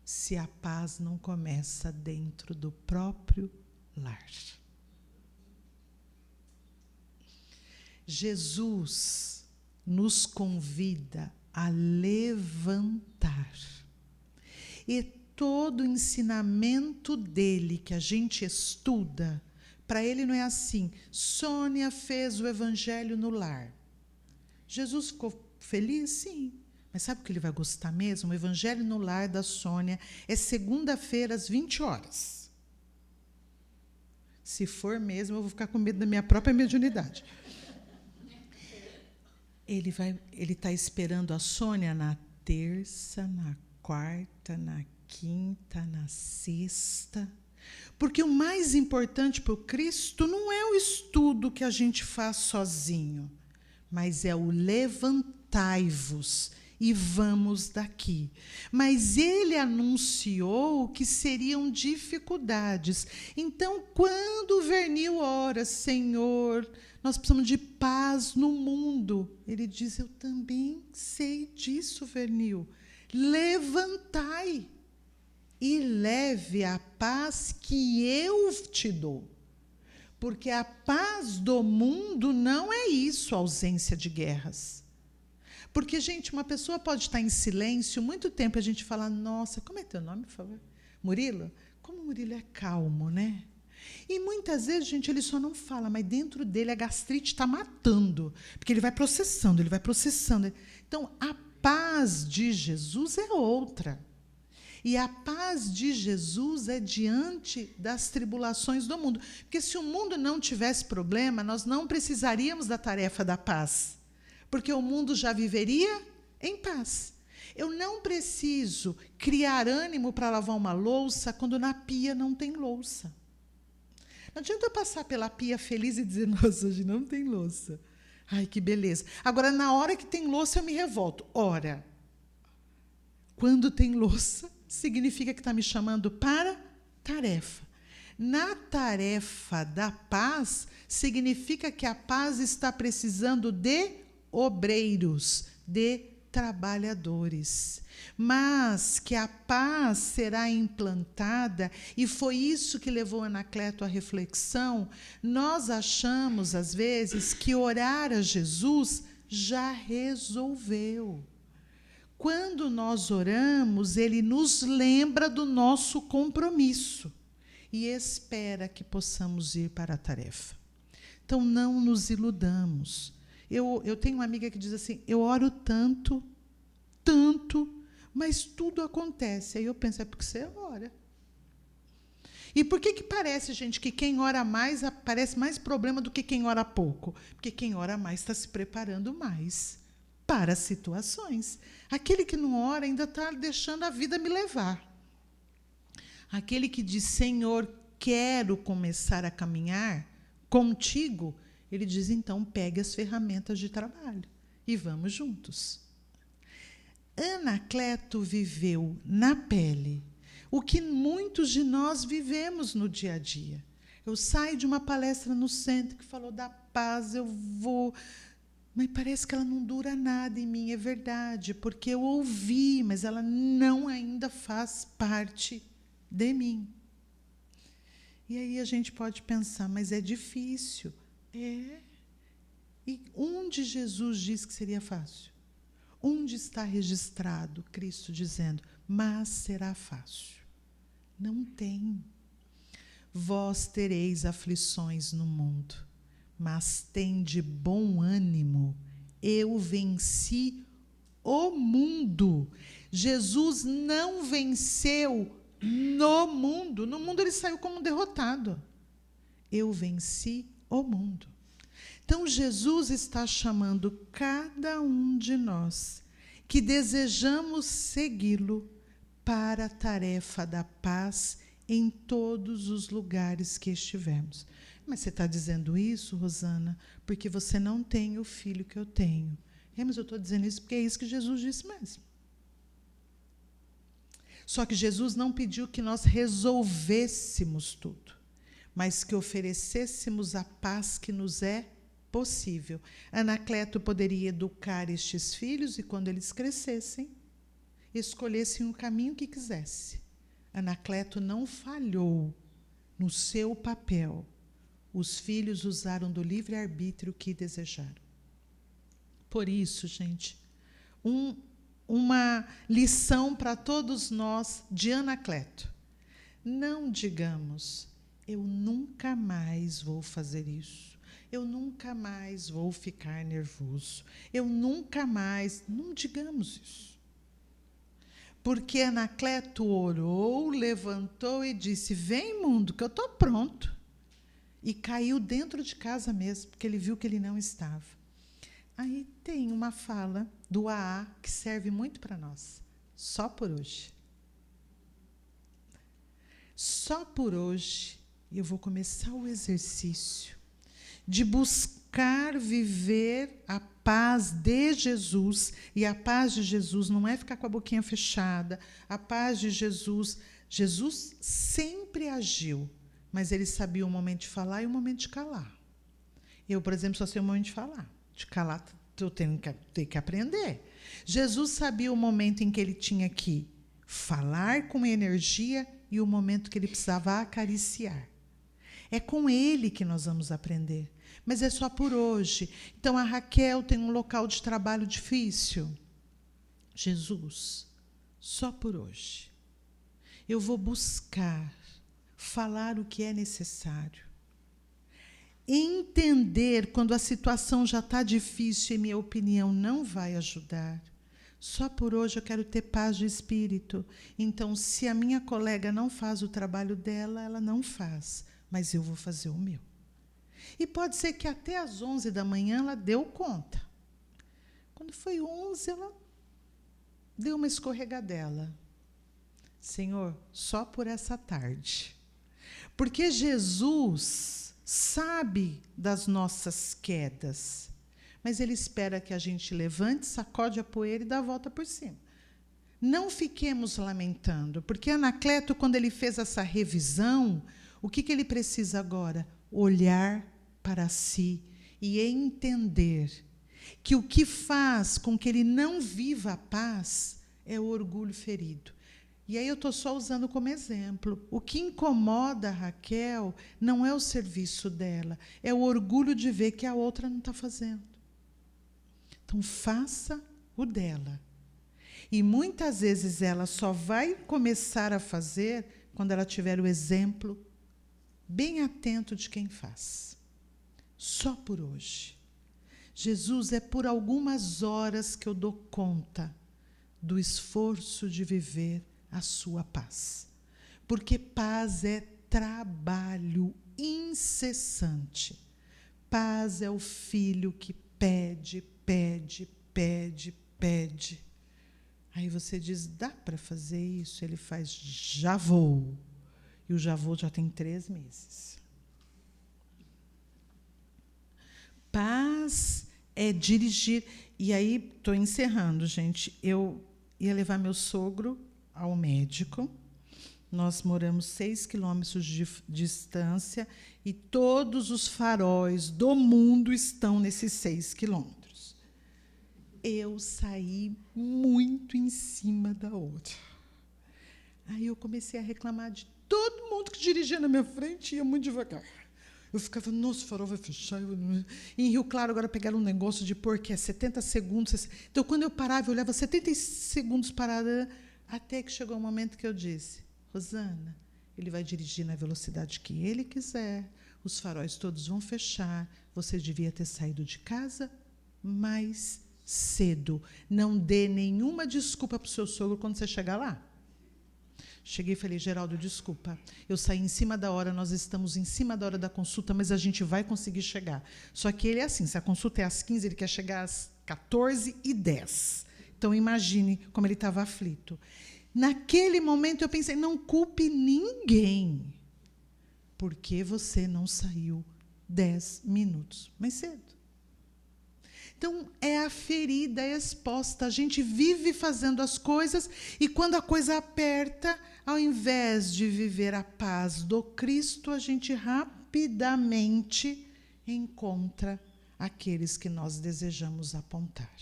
se a paz não começa dentro do próprio lar. Jesus nos convida a levantar. E todo o ensinamento dele que a gente estuda, para ele não é assim, Sônia fez o evangelho no lar. Jesus ficou feliz? Sim. Mas sabe o que ele vai gostar mesmo? O evangelho no lar da Sônia é segunda-feira às 20 horas. Se for mesmo, eu vou ficar com medo da minha própria mediunidade. Ele está esperando a Sônia na terça, na quarta, na quinta, na sexta. Porque o mais importante para o Cristo não é o estudo que a gente faz sozinho, mas é o levantai-vos e vamos daqui. Mas ele anunciou que seriam dificuldades. Então, quando o Vernil ora, Senhor, nós precisamos de paz no mundo, ele diz, eu também sei disso, Vernil. Levantai e leve a paz que eu te dou. Porque a paz do mundo não é isso, a ausência de guerras. Porque, gente, uma pessoa pode estar em silêncio muito tempo e a gente fala, nossa, como é teu nome, por favor? Murilo? Como o Murilo é calmo, né? E muitas vezes, gente, ele só não fala, mas dentro dele a gastrite está matando, porque ele vai processando, ele vai processando. Então, a paz de Jesus é outra. E a paz de Jesus é diante das tribulações do mundo. Porque se o mundo não tivesse problema, nós não precisaríamos da tarefa da paz. Porque o mundo já viveria em paz. Eu não preciso criar ânimo para lavar uma louça quando na pia não tem louça. Não adianta eu passar pela pia feliz e dizer, nossa, hoje não tem louça. Ai, que beleza. Agora, na hora que tem louça, eu me revolto. Ora, quando tem louça, significa que está me chamando para tarefa. Na tarefa da paz, significa que a paz está precisando de obreiros, de trabalhadores. Mas que a paz será implantada, e foi isso que levou Anacleto à reflexão. Nós achamos, às vezes, que orar a Jesus já resolveu. Quando nós oramos, ele nos lembra do nosso compromisso e espera que possamos ir para a tarefa. Então, não nos iludamos. Eu tenho uma amiga que diz assim, eu oro tanto, mas tudo acontece. Aí eu penso, é porque você ora. E por que parece, gente, que quem ora mais aparece mais problema do que quem ora pouco? Porque quem ora mais está se preparando mais para as situações. Aquele que não ora ainda está deixando a vida me levar. Aquele que diz, Senhor, quero começar a caminhar contigo, ele diz, então, pegue as ferramentas de trabalho e vamos juntos. Anacleto viveu na pele o que muitos de nós vivemos no dia a dia. Eu saio de uma palestra no centro que falou da paz, eu vou... Mas parece que ela não dura nada em mim, é verdade, porque eu ouvi, mas ela não ainda faz parte de mim. E aí a gente pode pensar, mas é difícil. É. E onde Jesus diz que seria fácil? Onde está registrado Cristo dizendo, mas será fácil? Não tem. Vós tereis aflições no mundo, mas tende bom ânimo, eu venci o mundo. Jesus não venceu no mundo ele saiu como derrotado. Eu venci o mundo. Então, Jesus está chamando cada um de nós que desejamos segui-lo para a tarefa da paz em todos os lugares que estivermos. Mas você está dizendo isso, Rosana, porque você não tem o filho que eu tenho. Mas eu estou dizendo isso porque é isso que Jesus disse mesmo. Só que Jesus não pediu que nós resolvêssemos tudo, mas que oferecêssemos a paz que nos é possível. Anacleto poderia educar estes filhos e, quando eles crescessem, escolhessem o caminho que quisesse. Anacleto não falhou no seu papel. Os filhos usaram do livre-arbítrio que desejaram. Por isso, gente, uma lição para todos nós de Anacleto. Não digamos, eu nunca mais vou fazer isso. Eu nunca mais vou ficar nervoso. Eu nunca mais... Não digamos isso. Porque Anacleto orou, levantou e disse, vem, mundo, que eu estou pronto. E caiu dentro de casa mesmo, porque ele viu que ele não estava. Aí tem uma fala do AA que serve muito para nós. Só por hoje. Só por hoje eu vou começar o exercício de buscar viver a paz de Jesus. E a paz de Jesus não é ficar com a boquinha fechada. A paz de Jesus... Jesus sempre agiu, mas ele sabia o momento de falar e o momento de calar. Eu, por exemplo, só sei o momento de falar. De calar, eu tenho que aprender. Jesus sabia o momento em que ele tinha que falar com energia e o momento que ele precisava acariciar. É com ele que nós vamos aprender. Mas é só por hoje. Então, a Raquel tem um local de trabalho difícil. Jesus, só por hoje. Eu vou buscar falar o que é necessário. Entender quando a situação já está difícil e minha opinião não vai ajudar. Só por hoje eu quero ter paz de espírito. Então, se a minha colega não faz o trabalho dela, ela não faz, mas eu vou fazer o meu. E pode ser que até às 11 da manhã ela deu conta. Quando foi 11, ela deu uma escorregadela. Senhor, só por essa tarde. Porque Jesus sabe das nossas quedas, mas Ele espera que a gente levante, sacode a poeira e dá a volta por cima. Não fiquemos lamentando, porque Anacleto, quando ele fez essa revisão, o que ele precisa agora? Olhar para si e entender que o que faz com que ele não viva a paz é o orgulho ferido. E aí eu estou só usando como exemplo. O que incomoda a Raquel não é o serviço dela, é o orgulho de ver que a outra não está fazendo. Então, faça o dela. E muitas vezes ela só vai começar a fazer quando ela tiver o exemplo bem atento de quem faz. Só por hoje. Jesus, é por algumas horas que eu dou conta do esforço de viver a sua paz. Porque paz é trabalho incessante. Paz é o filho que pede, pede, pede, pede. Aí você diz, dá para fazer isso? Ele faz, já vou. E o já vou já tem 3 meses. Paz é dirigir. E aí, estou encerrando, gente. Eu ia levar meu sogro ao médico. Nós moramos 6 quilômetros de distância e todos os faróis do mundo estão nesses 6 quilômetros. Eu saí muito em cima da outra. Aí eu comecei a reclamar de todo mundo que dirigia na minha frente e ia muito devagar. Eu ficava, nossa, o farol vai fechar. Em Rio Claro, agora pegaram um negócio de pôr que é 70 segundos. Então, quando eu parava, eu olhava 70 segundos parada, até que chegou o momento que eu disse, Rosana, ele vai dirigir na velocidade que ele quiser, os faróis todos vão fechar, você devia ter saído de casa mais cedo. Não dê nenhuma desculpa para o seu sogro quando você chegar lá. Cheguei e falei, Geraldo, desculpa, eu saí em cima da hora, nós estamos em cima da hora da consulta, mas a gente vai conseguir chegar. Só que ele é assim, se a consulta é às 15, ele quer chegar às 14h10. Então, imagine como ele estava aflito. Naquele momento, eu pensei, não culpe ninguém, porque você não saiu 10 minutos mais cedo. Então, é a ferida exposta. A gente vive fazendo as coisas e, quando a coisa aperta, ao invés de viver a paz do Cristo, a gente rapidamente encontra aqueles que nós desejamos apontar.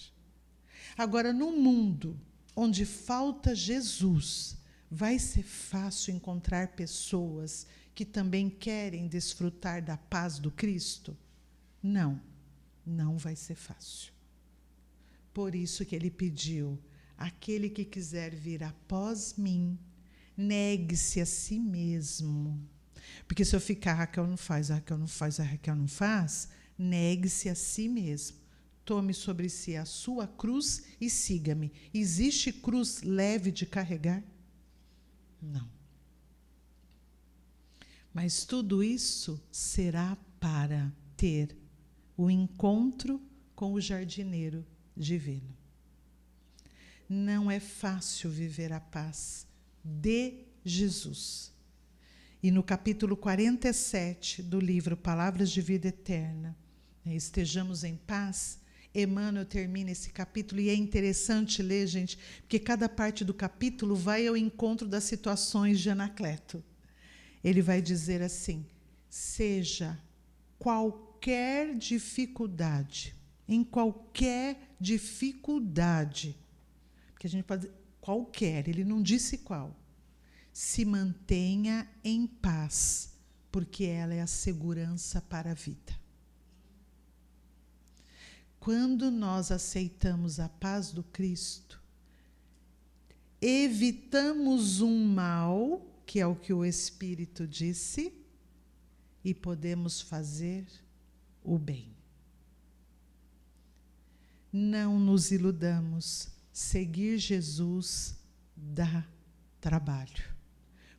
Agora, no mundo onde falta Jesus, vai ser fácil encontrar pessoas que também querem desfrutar da paz do Cristo? Não. Não vai ser fácil. Por isso que ele pediu, aquele que quiser vir após mim, negue-se a si mesmo. Porque se eu ficar, Raquel não faz, a Raquel não faz, a Raquel não faz, negue-se a si mesmo. Tome sobre si a sua cruz e siga-me. Existe cruz leve de carregar? Não. Mas tudo isso será para ter o encontro com o jardineiro divino. Não é fácil viver a paz de Jesus. E no capítulo 47 do livro Palavras de Vida Eterna, Estejamos em Paz, Emmanuel termina esse capítulo, e é interessante ler, gente, porque cada parte do capítulo vai ao encontro das situações de Anacleto. Ele vai dizer assim, seja qualquer dificuldade, em qualquer dificuldade, porque a gente pode dizer qualquer, ele não disse qual, se mantenha em paz, porque ela é a segurança para a vida. Quando nós aceitamos a paz do Cristo, evitamos um mal que é o que o Espírito disse, e podemos fazer o bem. Não nos iludamos, seguir Jesus dá trabalho,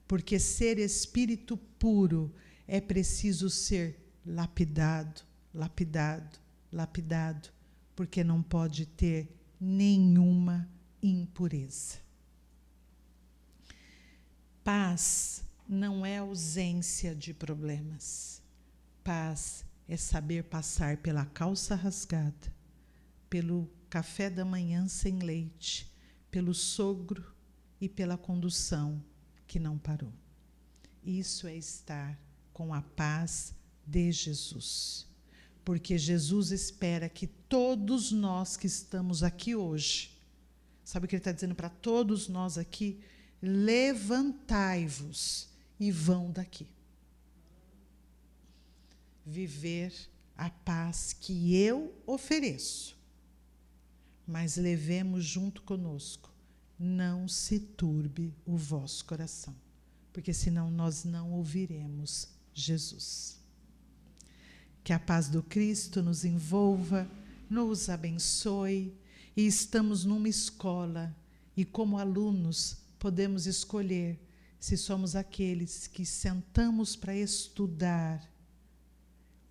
porque ser espírito puro é preciso ser lapidado, lapidado, lapidado, porque não pode ter nenhuma impureza. Paz não é ausência de problemas. Paz é saber passar pela calça rasgada, pelo café da manhã sem leite, pelo sogro e pela condução que não parou. Isso é estar com a paz de Jesus. Porque Jesus espera que todos nós que estamos aqui hoje, sabe o que ele está dizendo para todos nós aqui? Levantai-vos e vão daqui. Viver a paz que eu ofereço. Mas levemos junto conosco. Não se turbe o vosso coração. Porque senão nós não ouviremos Jesus. Que a paz do Cristo nos envolva, nos abençoe. E estamos numa escola. E como alunos podemos escolher se somos aqueles que sentamos para estudar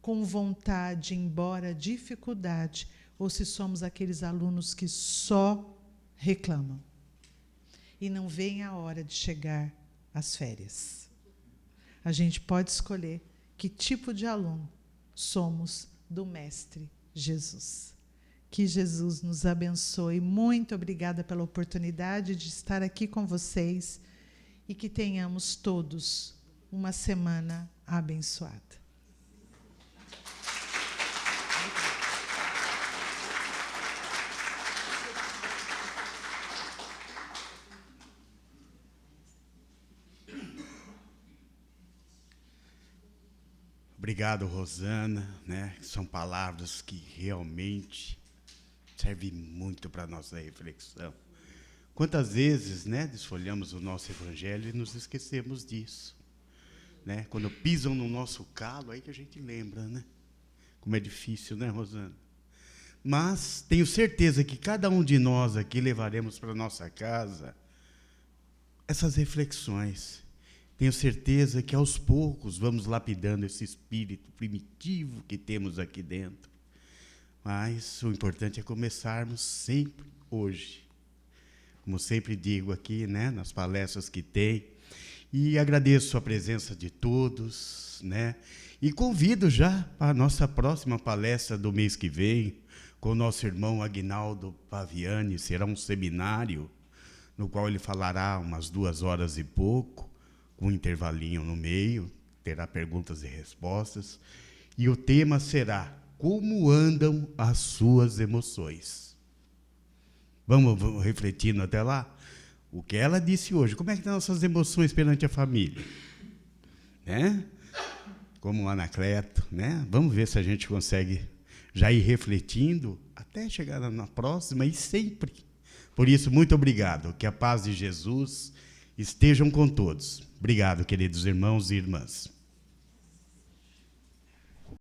com vontade, embora dificuldade, ou se somos aqueles alunos que só reclamam. E não vem a hora de chegar às férias. A gente pode escolher que tipo de aluno somos do Mestre Jesus. Que Jesus nos abençoe. Muito obrigada pela oportunidade de estar aqui com vocês e que tenhamos todos uma semana abençoada. Obrigado, Rosana, né? São palavras que realmente servem muito para a nossa reflexão. Quantas vezes, né, desfolhamos o nosso evangelho e nos esquecemos disso, né? Quando pisam no nosso calo, aí que a gente lembra, né? Como é difícil, né, Rosana? Mas tenho certeza que cada um de nós aqui levaremos para nossa casa essas reflexões. Tenho certeza que aos poucos vamos lapidando esse espírito primitivo que temos aqui dentro. Mas o importante é começarmos sempre hoje. Como sempre digo aqui, né, nas palestras que tem. E agradeço a presença de todos, né? E convido já para a nossa próxima palestra do mês que vem, com o nosso irmão Aguinaldo Paviani. Será um seminário no qual ele falará umas 2 horas e pouco, com um intervalinho no meio, terá perguntas e respostas, e o tema será: como andam as suas emoções? Vamos refletindo até lá? O que ela disse hoje, como é que estão nossas emoções perante a família? Né? Como o Anacleto, né? Vamos ver se a gente consegue já ir refletindo até chegar na próxima e sempre. Por isso, muito obrigado. Que a paz de Jesus estejam com todos. Obrigado, queridos irmãos e irmãs.